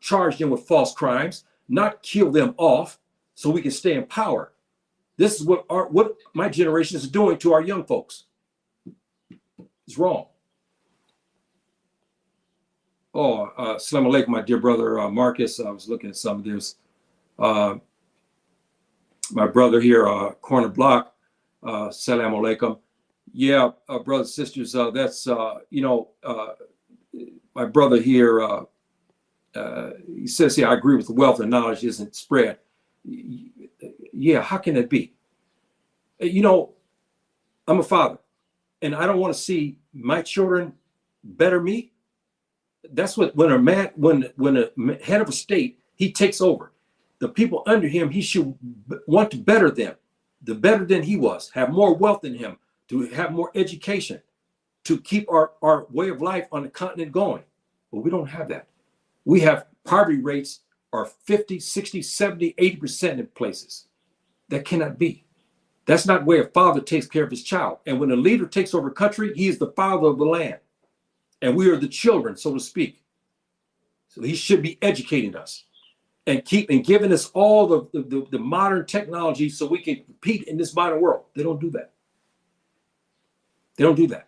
charge them with false crimes, not kill them off so we can stay in power. This is what my generation is doing to our young folks. It's wrong. Oh, Assalamu alaikum, my dear brother Marcus. I was looking at some of this. My brother here, Corner Block, Assalamu alaikum. Yeah, brothers and sisters, that's, my brother here, he says, I agree with the wealth and knowledge isn't spread. Yeah, how can it be? I'm a father, and I don't want to see my children better me. That's what, when a head of a state, he takes over. The people under him, he should want to better them, the better than he was, have more wealth than him, to have more education, to keep our way of life on the continent going. But we don't have that. We have poverty rates are 50, 60, 70, 80% in places. That cannot be. That's not where a father takes care of his child. And when a leader takes over a country, he is the father of the land. And we are the children, so to speak. So he should be educating us and giving us all the modern technology so we can compete in this modern world. They don't do that. They don't do that.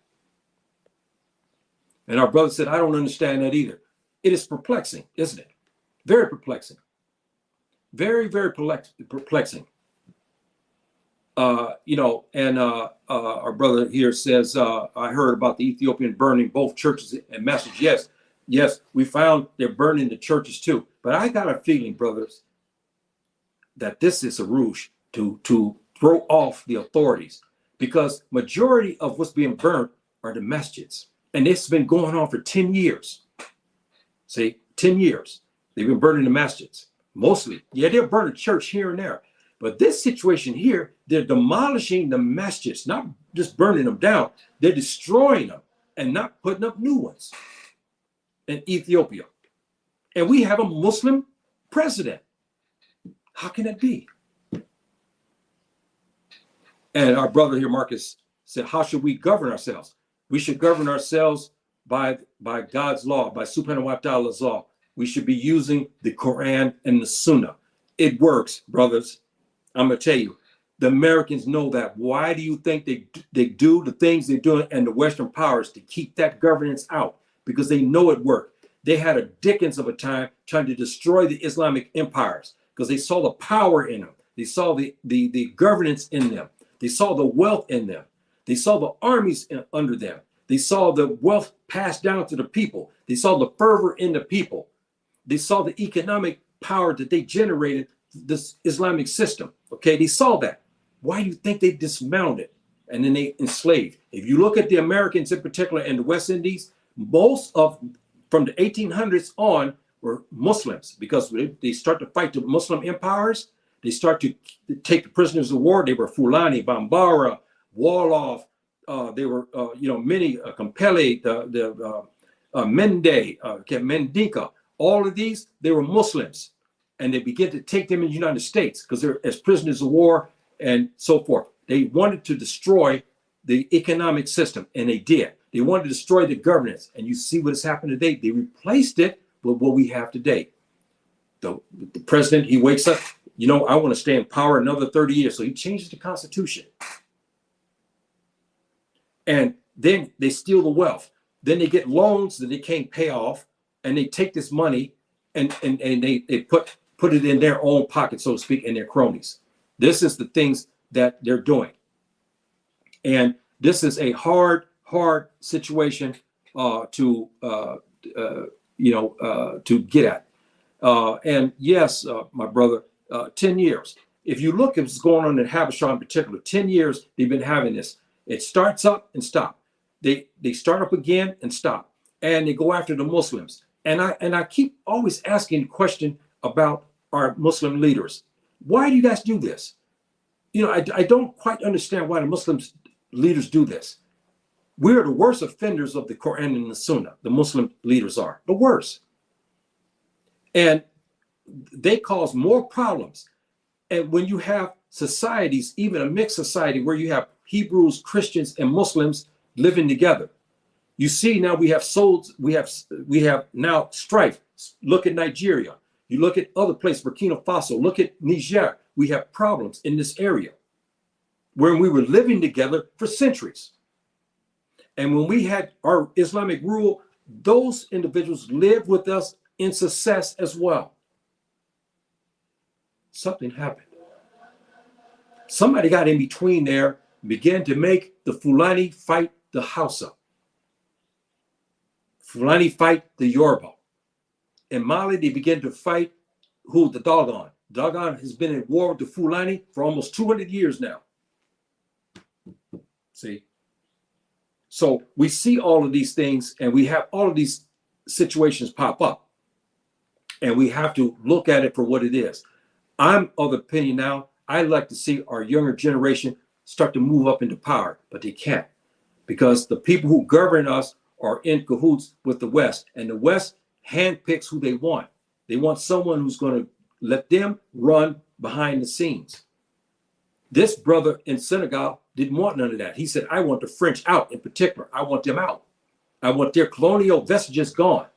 And our brother said, I don't understand that either. It is perplexing, isn't it? Very perplexing. Very, very perplexing. Our brother here says, I heard about the Ethiopian burning both churches and messages. Yes, we found they're burning the churches too. But I got a feeling, brothers, that this is a ruse to throw off the authorities, because majority of what's being burnt are the masjids. And it's been going on for 10 years. See, 10 years. They've been burning the masjids, mostly. Yeah, they'll burn a church here and there. But this situation here, they're demolishing the masjids, not just burning them down. They're destroying them and not putting up new ones in Ethiopia. And we have a Muslim president. How can that be? And our brother here, Marcus, said, how should we govern ourselves? We should govern ourselves by God's law, by Subhanahu wa Ta'ala's law. We should be using the Quran and the Sunnah. It works, brothers. I'm going to tell you, the Americans know that. Why do you think they do the things they're doing, and the Western powers, to keep that governance out? Because they know it worked. They had a Dickens of a time trying to destroy the Islamic empires because they saw the power in them. They saw the governance in them. They saw the wealth in them. They saw the armies under them. They saw the wealth passed down to the people. They saw the fervor in the people. They saw the economic power that they generated, this Islamic system. Okay, they saw that. Why do you think they dismounted and then they enslaved? If you look at the Americans in particular and the West Indies, most of from the 1800s on were Muslims, because they start to fight the Muslim empires. They start to take the prisoners of war. They were Fulani, Bambara, Wolof. They were, many, Compele, Mende, Mendika. All of these, they were Muslims. And they began to take them in the United States because they're as prisoners of war and so forth. They wanted to destroy the economic system, and they did. They wanted to destroy the governance. And you see what has happened today. They replaced it with what we have today. The president, he wakes up, I want to stay in power another 30 years. So he changes the Constitution. And then they steal the wealth. Then they get loans that they can't pay off. And they take this money and they put it in their own pocket, so to speak, in their cronies. This is the things that they're doing. And this is a hard situation to get at. And yes, my brother, 10 years. If you look at what's going on in Habasha in particular, 10 years they've been having this. It starts up and stop. They start up again and stop. And they go after the Muslims. And I keep always asking the question about our Muslim leaders. Why do you guys do this? I don't quite understand why the Muslim leaders do this. We're the worst offenders of the Quran and the Sunnah. The Muslim leaders are the worst. And they cause more problems. And when you have societies, even a mixed society where you have Hebrews, Christians, and Muslims living together, you see now we have now strife. Look at Nigeria. You look at other places, Burkina Faso. Look at Niger. We have problems in this area where we were living together for centuries. And when we had our Islamic rule, those individuals lived with us in success as well. Something happened. Somebody got in between there, began to make the Fulani fight the Hausa. Fulani fight the Yoruba. In Mali, they began to fight who? The Dogon. Dogon has been in war with the Fulani for almost 200 years now. See? So we see all of these things and we have all of these situations pop up. And we have to look at it for what it is. I'm of the opinion now, I'd like to see our younger generation start to move up into power, but they can't. Because the people who govern us are in cahoots with the West. And the West handpicks who they want. They want someone who's going to let them run behind the scenes. This brother in Senegal didn't want none of that. He said, I want the French out in particular. I want them out. I want their colonial vestiges gone.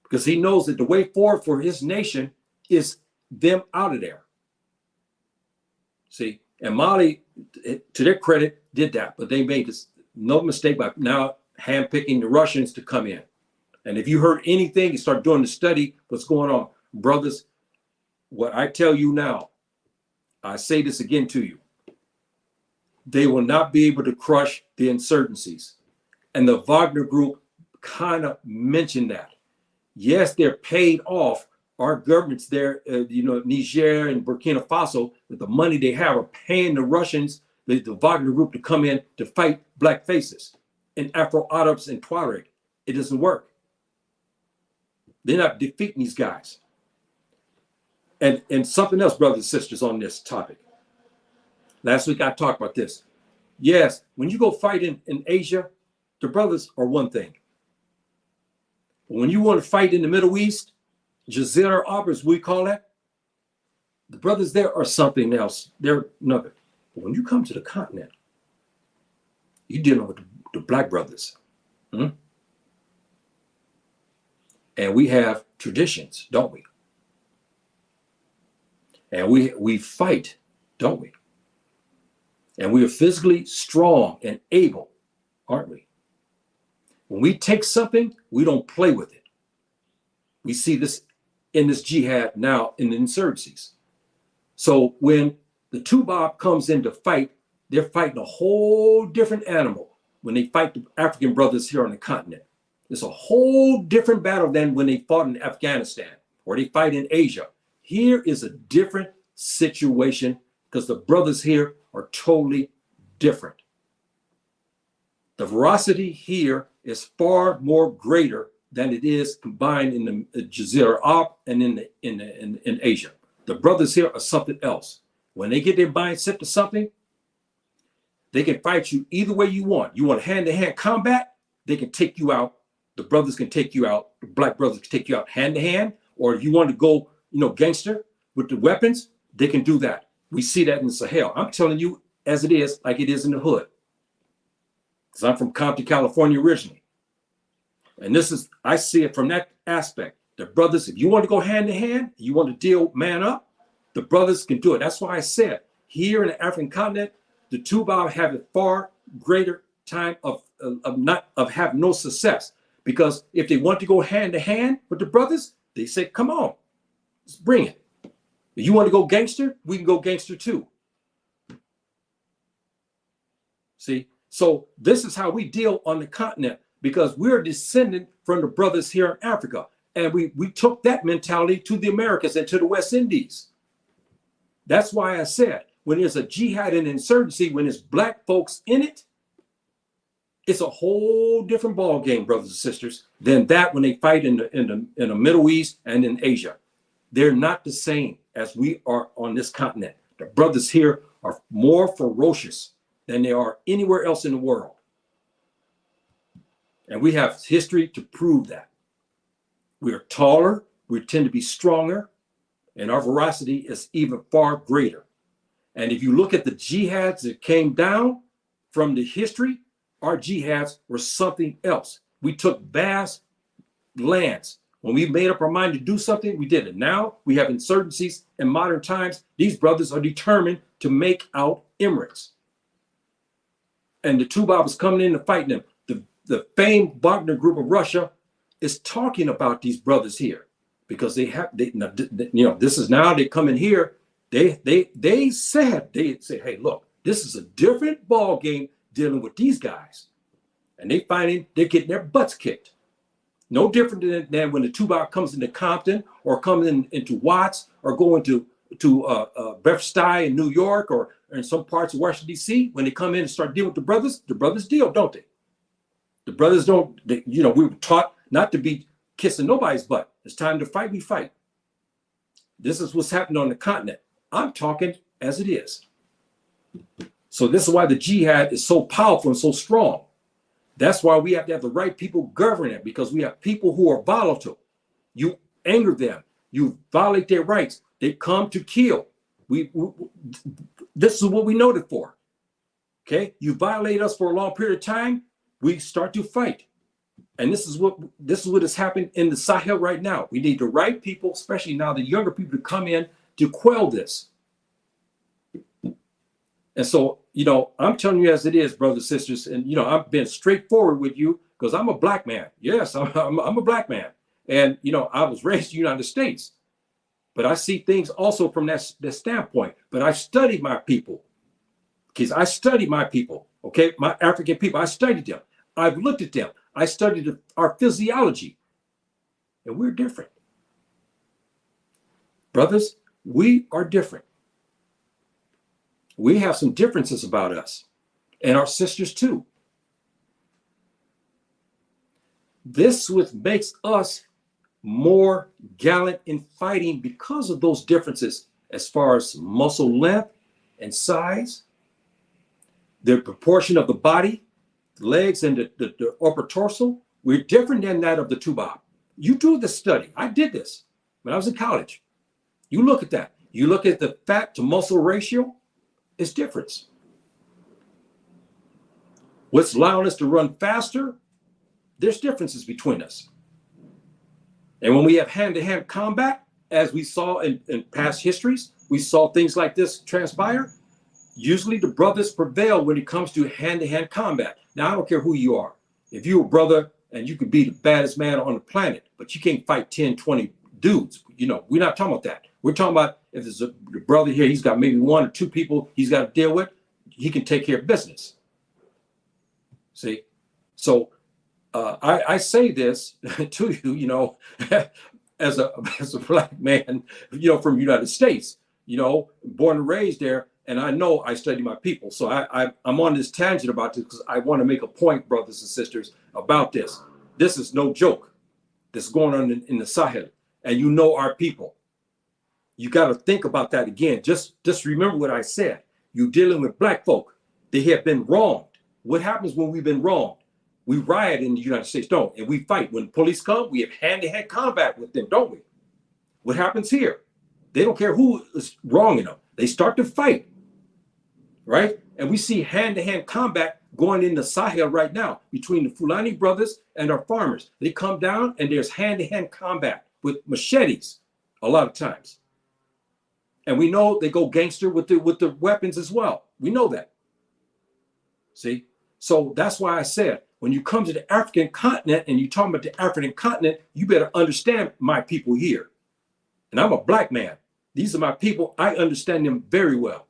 Because he knows that the way forward for his nation is them out of there. See, and Mali, to their credit, did that. But they made this no mistake by now handpicking the Russians to come in. And if you heard anything, you start doing the study, what's going on. Brothers, what I tell you now, I say this again to you. They will not be able to crush the insurgencies. And the Wagner group kind of mentioned that. Yes, they're paid off. Our governments there, Niger and Burkina Faso, with the money they have, are paying the Russians, the Wagner group, to come in to fight black faces and Afro-Arabs and Tuareg. It doesn't work. They're not defeating these guys. And something else, brothers and sisters, on this topic. Last week I talked about this. Yes, when you go fight in Asia, the brothers are one thing. But when you want to fight in the Middle East, Jazeera Arab, as we call that, the brothers there are something else. They're another. But when you come to the continent, you're dealing with the black brothers. And we have traditions, don't we? And we fight, don't we? And we are physically strong and able, aren't we? When we take something, we don't play with it. We see this in this jihad now in the insurgencies. So when the Tubab comes in to fight, they're fighting a whole different animal when they fight the African brothers here on the continent. It's a whole different battle than when they fought in Afghanistan or they fight in Asia. Here is a different situation because the brothers here are totally different. The veracity here is far more greater than it is combined in the Jazeera Arab and in Asia. The brothers here are something else. When they get their mindset to something, they can fight you either way you want. You want hand-to-hand combat, they can take you out. The brothers can take you out. The black brothers can take you out hand-to-hand. Or if you want to go, gangster with the weapons, they can do that. We see that in the Sahel. I'm telling you as it is, like it is in the hood. Because I'm from Compton, California originally. And I see it from that aspect. The brothers, if you want to go hand to hand, you want to deal man up, the brothers can do it. That's why I said here in the African continent, the Tubab have a far greater time of having no success. Because if they want to go hand to hand with the brothers, they say, come on, let's bring it. If you want to go gangster, we can go gangster too. See, so this is how we deal on the continent because we're descended from the brothers here in Africa. And we took that mentality to the Americas and to the West Indies. That's why I said, when there's a jihad and insurgency, when there's black folks in it, it's a whole different ball game, brothers and sisters, than that when they fight in the Middle East and in Asia. They're not the same as we are on this continent. The brothers here are more ferocious than they are anywhere else in the world. And we have history to prove that. We are taller, we tend to be stronger, and our veracity is even far greater. And if you look at the jihads that came down from the history, our jihads were something else. We took vast lands. When we made up our mind to do something, we did it. Now we have insurgencies in modern times. These brothers are determined to make out emirates. And the Tuba was coming in and fighting them. The famed Wagner group of Russia is talking about these brothers here because this is now they come in here. They said, hey, look, this is a different ball game dealing with these guys. And they're getting their butts kicked. No different than when the Tuba comes into Compton or comes into Watts or going to Bed-Stuy in New York or in some parts of Washington, D.C. When they come in and start dealing with the brothers deal, don't they? The brothers don't, we were taught not to be kissing nobody's butt. It's time to fight, we fight. This is what's happening on the continent. I'm talking as it is. So this is why the jihad is so powerful and so strong. That's why we have to have the right people governing it, because we have people who are volatile. You anger them, you violate their rights, they come to kill. This is what we know it for. Okay, you violate us for a long period of time, we start to fight. And this is what has happened in the Sahel right now. We need the right people, especially now the younger people, to come in to quell this. And so, I'm telling you as it is, brothers and sisters, and I've been straightforward with you because I'm a black man. Yes, I'm a black man. And I was raised in the United States, but I see things also from that standpoint. But I studied my people, because I studied my people, okay, my African people. I studied them. I've looked at them. I studied our physiology, and we're different. Brothers, we are different. We have some differences about us and our sisters too. This what makes us more gallant in fighting because of those differences as far as muscle length and size, the proportion of the body, legs and the upper torso. We're different than that of the Tuba. You do the study. I did this when I was in college. You look at that. You look at the fat to muscle ratio. It's difference. What's allowing us to run faster? There's differences between us. And when we have hand-to-hand combat, as we saw in past histories, we saw things like this transpire. Usually the brothers prevail when it comes to hand-to-hand combat. Now, I don't care who you are. If you're a brother and you could be the baddest man on the planet, but you can't fight 10, 20 dudes, we're not talking about that. We're talking about if there's a brother here, he's got maybe one or two people he's got to deal with, he can take care of business. See? So I say this to you, as a black man, from the United States, born and raised there, and I know I study my people. So I'm on this tangent about this because I want to make a point, brothers and sisters, about this. This is no joke. This is going on in the Sahel, and our people. You got to think about that again. Just remember what I said. You're dealing with black folk. They have been wronged. What happens when we've been wronged? We riot in the United States, don't we? And we fight. When police come, we have hand-to-hand combat with them, don't we? What happens here? They don't care who is wronging them. They start to fight, right? And we see hand-to-hand combat going in the Sahel right now between the Fulani brothers and our farmers. They come down and there's hand-to-hand combat with machetes a lot of times. And we know they go gangster with the weapons as well. We know that. See? So that's why I said, when you come to the African continent and you talk about the African continent, you better understand my people here. And I'm a black man. These are my people. I understand them very well.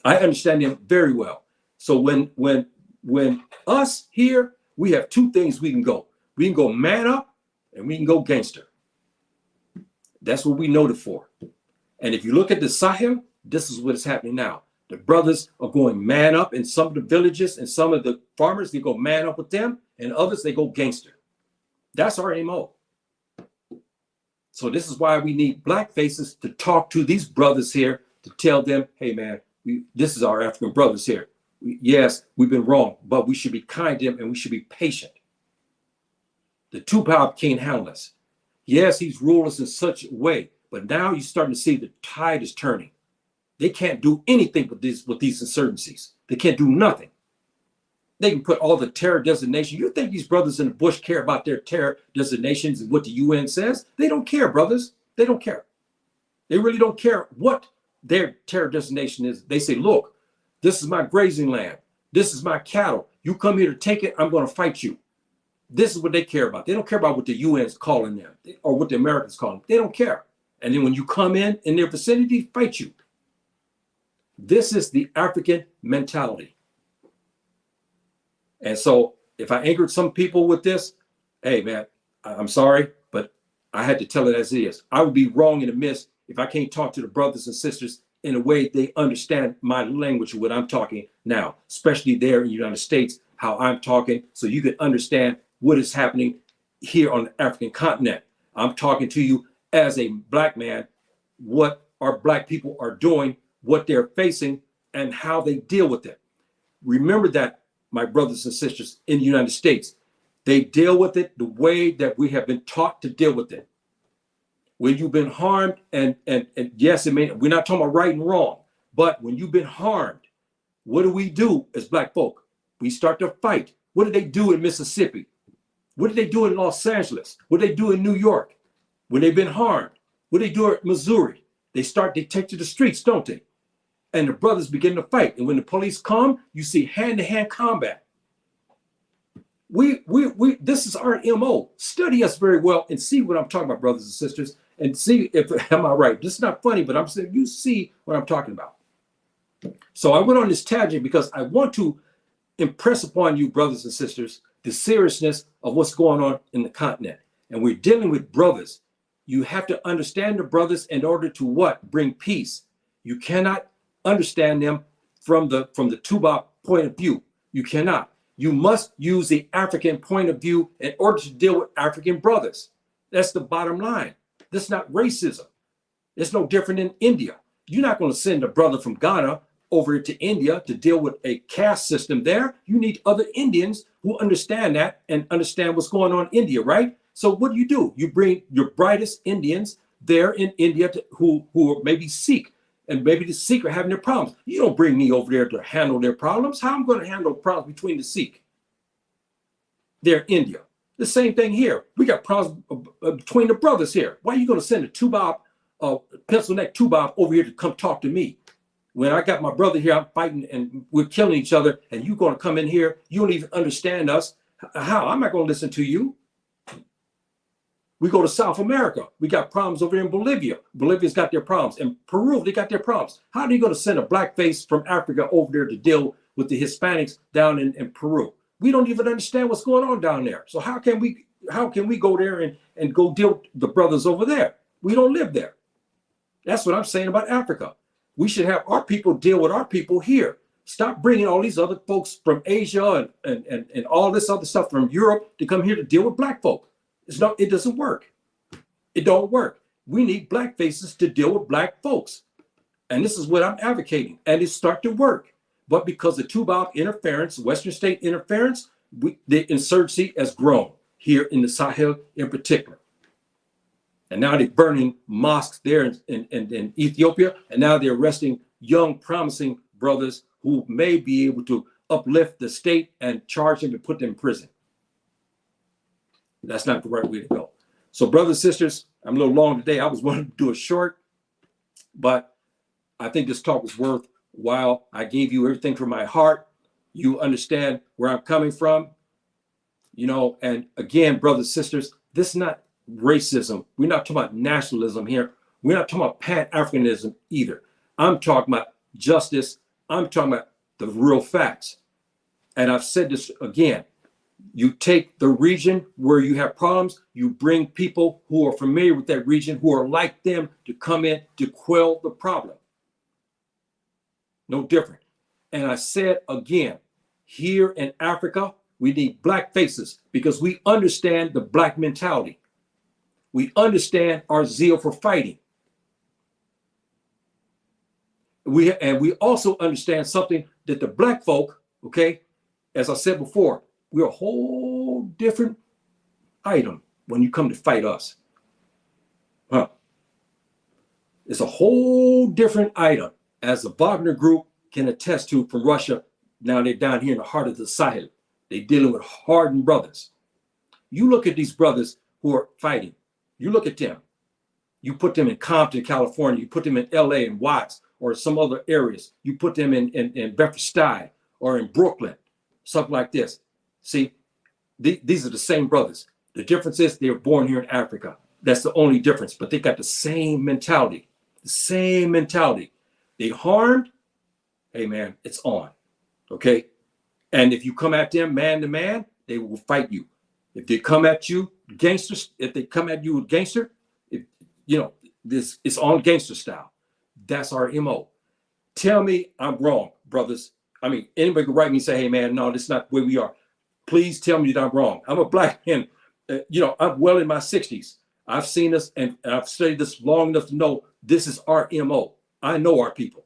I understand them very well. So when us here, we have two things we can go. We can go man up and we can go gangster. That's what we noted for. And if you look at the Sahel, this is what is happening now. The brothers are going man up in some of the villages, and some of the farmers, they go man up with them, and others, they go gangster. That's our MO. So this is why we need black faces to talk to these brothers here, to tell them, hey man, this is our African brothers here. Yes, we've been wrong, but we should be kind to them and we should be patient. The Tupac can't handle us. Yes, he's ruled us in such a way, but now you're starting to see the tide is turning. They can't do anything with these insurgencies. They can't do nothing. They can put all the terror designation. You think these brothers in the bush care about their terror designations and what the UN says? They don't care, brothers. They don't care. They really don't care what their terror designation is. They say, look, this is my grazing land. This is my cattle. You come here to take it, I'm going to fight you. This is what they care about. They don't care about what the UN is calling them or what the Americans call them. They don't care. And then when you come in their vicinity, fight you. This is the African mentality. And so if I angered some people with this, hey, man, I'm sorry, but I had to tell it as it is. I would be wrong in the midst if I can't talk to the brothers and sisters in a way they understand my language, what I'm talking now, especially there in the United States, how I'm talking, so you can understand what is happening here on the African continent. I'm talking to you as a black man, what our black people are doing, what they're facing, and how they deal with it. Remember that, my brothers and sisters in the United States, they deal with it the way that we have been taught to deal with it. When you've been harmed, and yes, we're not talking about right and wrong, but when you've been harmed, what do we do as black folk? We start to fight. What did they do in Mississippi? What did they do in Los Angeles? What did they do in New York? When they've been harmed, what did they do in Missouri? They take to the streets, don't they? And the brothers begin to fight. And when the police come, you see hand-to-hand combat. This is our MO. Study us very well and see what I'm talking about, brothers and sisters, and see if am I right. This is not funny, but I'm saying you see what I'm talking about. So I went on this tangent because I want to impress upon you, brothers and sisters, the seriousness of what's going on in the continent. And we're dealing with brothers. You have to understand the brothers in order to what? Bring peace. You cannot understand them from the Tuba point of view. You cannot. You must use the African point of view in order to deal with African brothers. That's the bottom line. This is not racism. It's no different than India. You're not going to send a brother from Ghana over to India to deal with a caste system there. You need other Indians who understand that and understand what's going on in India, right? So what do? You bring your brightest Indians there in India who are maybe Sikh, and maybe the Sikh are having their problems. You don't bring me over there to handle their problems. How am I going to handle problems between the Sikh? They're India. The same thing here. We got problems between the brothers here. Why are you going to send a Tubab, pencil neck Tubab over here to come talk to me? When I got my brother here, I'm fighting and we're killing each other, and you're going to come in here. You don't even understand us. How? I'm not going to listen to you. We go to South America. We got problems over in Bolivia. Bolivia's got their problems. In Peru, they got their problems. How are you going to send a black face from Africa over there to deal with the Hispanics down in Peru? We don't even understand what's going on down there. So how can we go there and go deal with the brothers over there? We don't live there. That's what I'm saying about Africa. We should have our people deal with our people here. Stop bringing all these other folks from Asia and all this other stuff from Europe to come here to deal with black folk. It doesn't work. It don't work. We need black faces to deal with black folks. And this is what I'm advocating. And it's starting to work. But because of Tubab interference, Western state interference, the insurgency has grown here in the Sahel in particular. And now they're burning mosques there in Ethiopia. And now they're arresting young, promising brothers who may be able to uplift the state and charge them and put them in prison. That's not the right way to go. So brothers and sisters, I'm a little long today. I was wanting to do it short, but I think this talk was worthwhile. I gave you everything from my heart. You understand where I'm coming from, and again, brothers and sisters, this is not racism. We're not talking about nationalism here. We're not talking about Pan-Africanism either. I'm talking about justice. I'm talking about the real facts. And I've said this again. You take the region where you have problems, you bring people who are familiar with that region, who are like them, to come in to quell the problem. No different. And I said again, here in Africa, we need black faces because we understand the black mentality. We understand our zeal for fighting. We also understand something that the black folk, okay, as I said before, we're a whole different item when you come to fight us. Huh? It's a whole different item, as the Wagner group can attest to from Russia. Now they're down here in the heart of the Sahel. They're dealing with hardened brothers. You look at these brothers who are fighting. You look at them. You put them in Compton, California. You put them in LA and Watts or some other areas. You put them in Bedford-Stuy or in Brooklyn, something like this. See, these are the same brothers. The difference is they were born here in Africa. That's the only difference. But they got the same mentality. The same mentality. They harmed. Hey, man, it's on. Okay? And if you come at them man to man, they will fight you. If they come at you gangsters, if they come at you with gangster, this it's on gangster style. That's our MO. Tell me I'm wrong, brothers. I mean, anybody can write me and say, hey, man, no, this is not where we are. Please tell me that I'm wrong. I'm a black man. I'm well in my 60s. I've seen this and I've studied this long enough to know this is our MO. I know our people.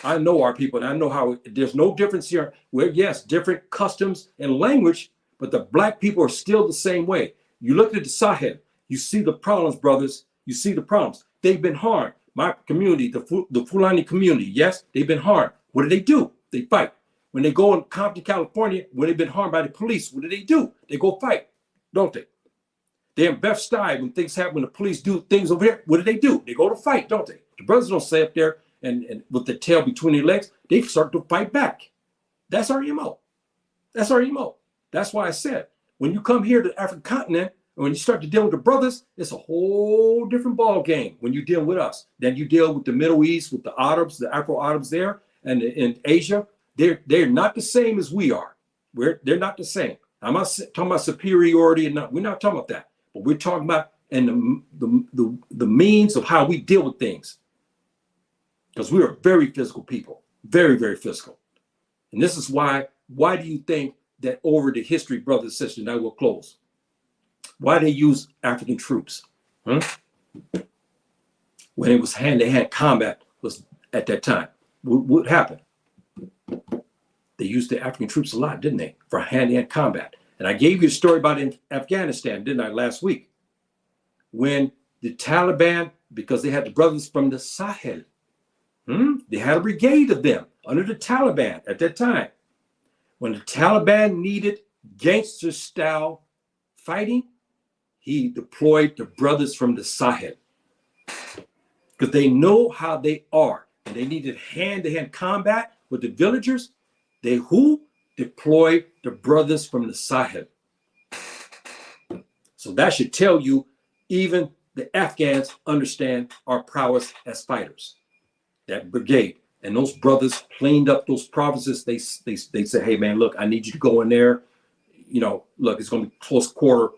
I know our people, and I know how there's no difference here. Where, yes, different customs and language, but the black people are still the same way. You look at the Sahel, you see the problems, brothers. You see the problems. They've been harmed. My community, the Fulani community, yes, they've been harmed. What do? They fight. When they go in Compton, California, when they've been harmed by the police, what do? They go fight, don't they? They're in Bedford-Stuy when things happen, when the police do things over here, what do? They go to fight, don't they? The brothers don't stay up there and with their tail between their legs. They start to fight back. That's our MO. That's our MO. That's why I said, when you come here to the African continent, and when you start to deal with the brothers, it's a whole different ball game when you deal with us. Then you deal with the Middle East, with the Arabs, the Afro-Arabs there, and in Asia. They're not the same as we are. They're not the same. I'm not talking about superiority, and we're not talking about that. But we're talking about the means of how we deal with things. Because we are very physical people, very, very physical. And this is why do you think that over the history, brothers and sisters, and I will close, why they use African troops? When it was hand-to-hand combat was at that time. What happened? They used the African troops a lot, didn't they? For hand-to-hand combat. And I gave you a story about in Afghanistan, didn't I, last week? When the Taliban, because they had the brothers from the Sahel, they had a brigade of them under the Taliban at that time. When the Taliban needed gangster-style fighting, he deployed the brothers from the Sahel because they know how they are, and they needed hand-to-hand combat with the villagers. They deployed the brothers from the Sahel. So that should tell you even the Afghans understand our prowess as fighters. That brigade and those brothers cleaned up those provinces. They said, hey man, look, I need you to go in there. Look, it's going to be close quarter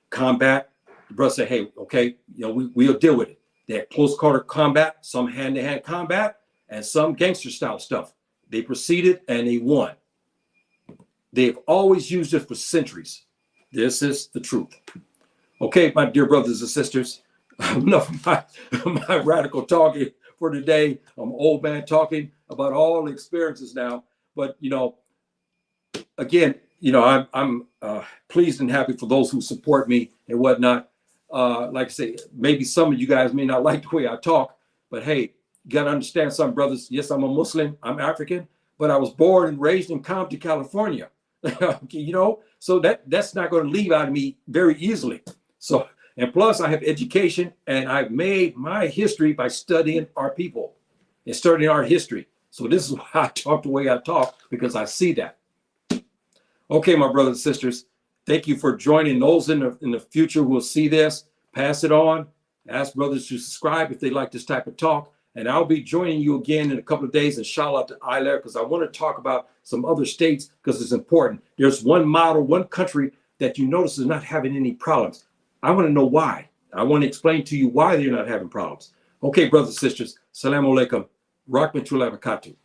combat. The brother said, hey, okay, we'll deal with it. They had close quarter combat, some hand-to-hand combat, and some gangster style stuff. They proceeded and they won. They've always used it for centuries. This is the truth. Okay, my dear brothers and sisters, enough of my radical talking for today. I'm an old man talking about all the experiences now. But, again, I'm pleased and happy for those who support me and whatnot. Like I say, maybe some of you guys may not like the way I talk, but hey, you got to understand something, brothers. Yes, I'm a Muslim. I'm African, but I was born and raised in Compton, California. So that's not going to leave out of me very easily. So, and plus I have education, and I've made my history by studying our people and studying our history. So this is why I talk the way I talk, because I see that. Okay, my brothers and sisters, thank you for joining. Those in the future who will see this, pass it on. Ask brothers to subscribe if they like this type of talk. And I'll be joining you again in a couple of days, inshallah, to Iler, because I want to talk about some other states because it's important. There's one model, one country that you notice is not having any problems. I want to know why. I want to explain to you why they're not having problems. Okay, brothers and sisters, Assalamu alaikum, rahmatullahi wa barakatuh.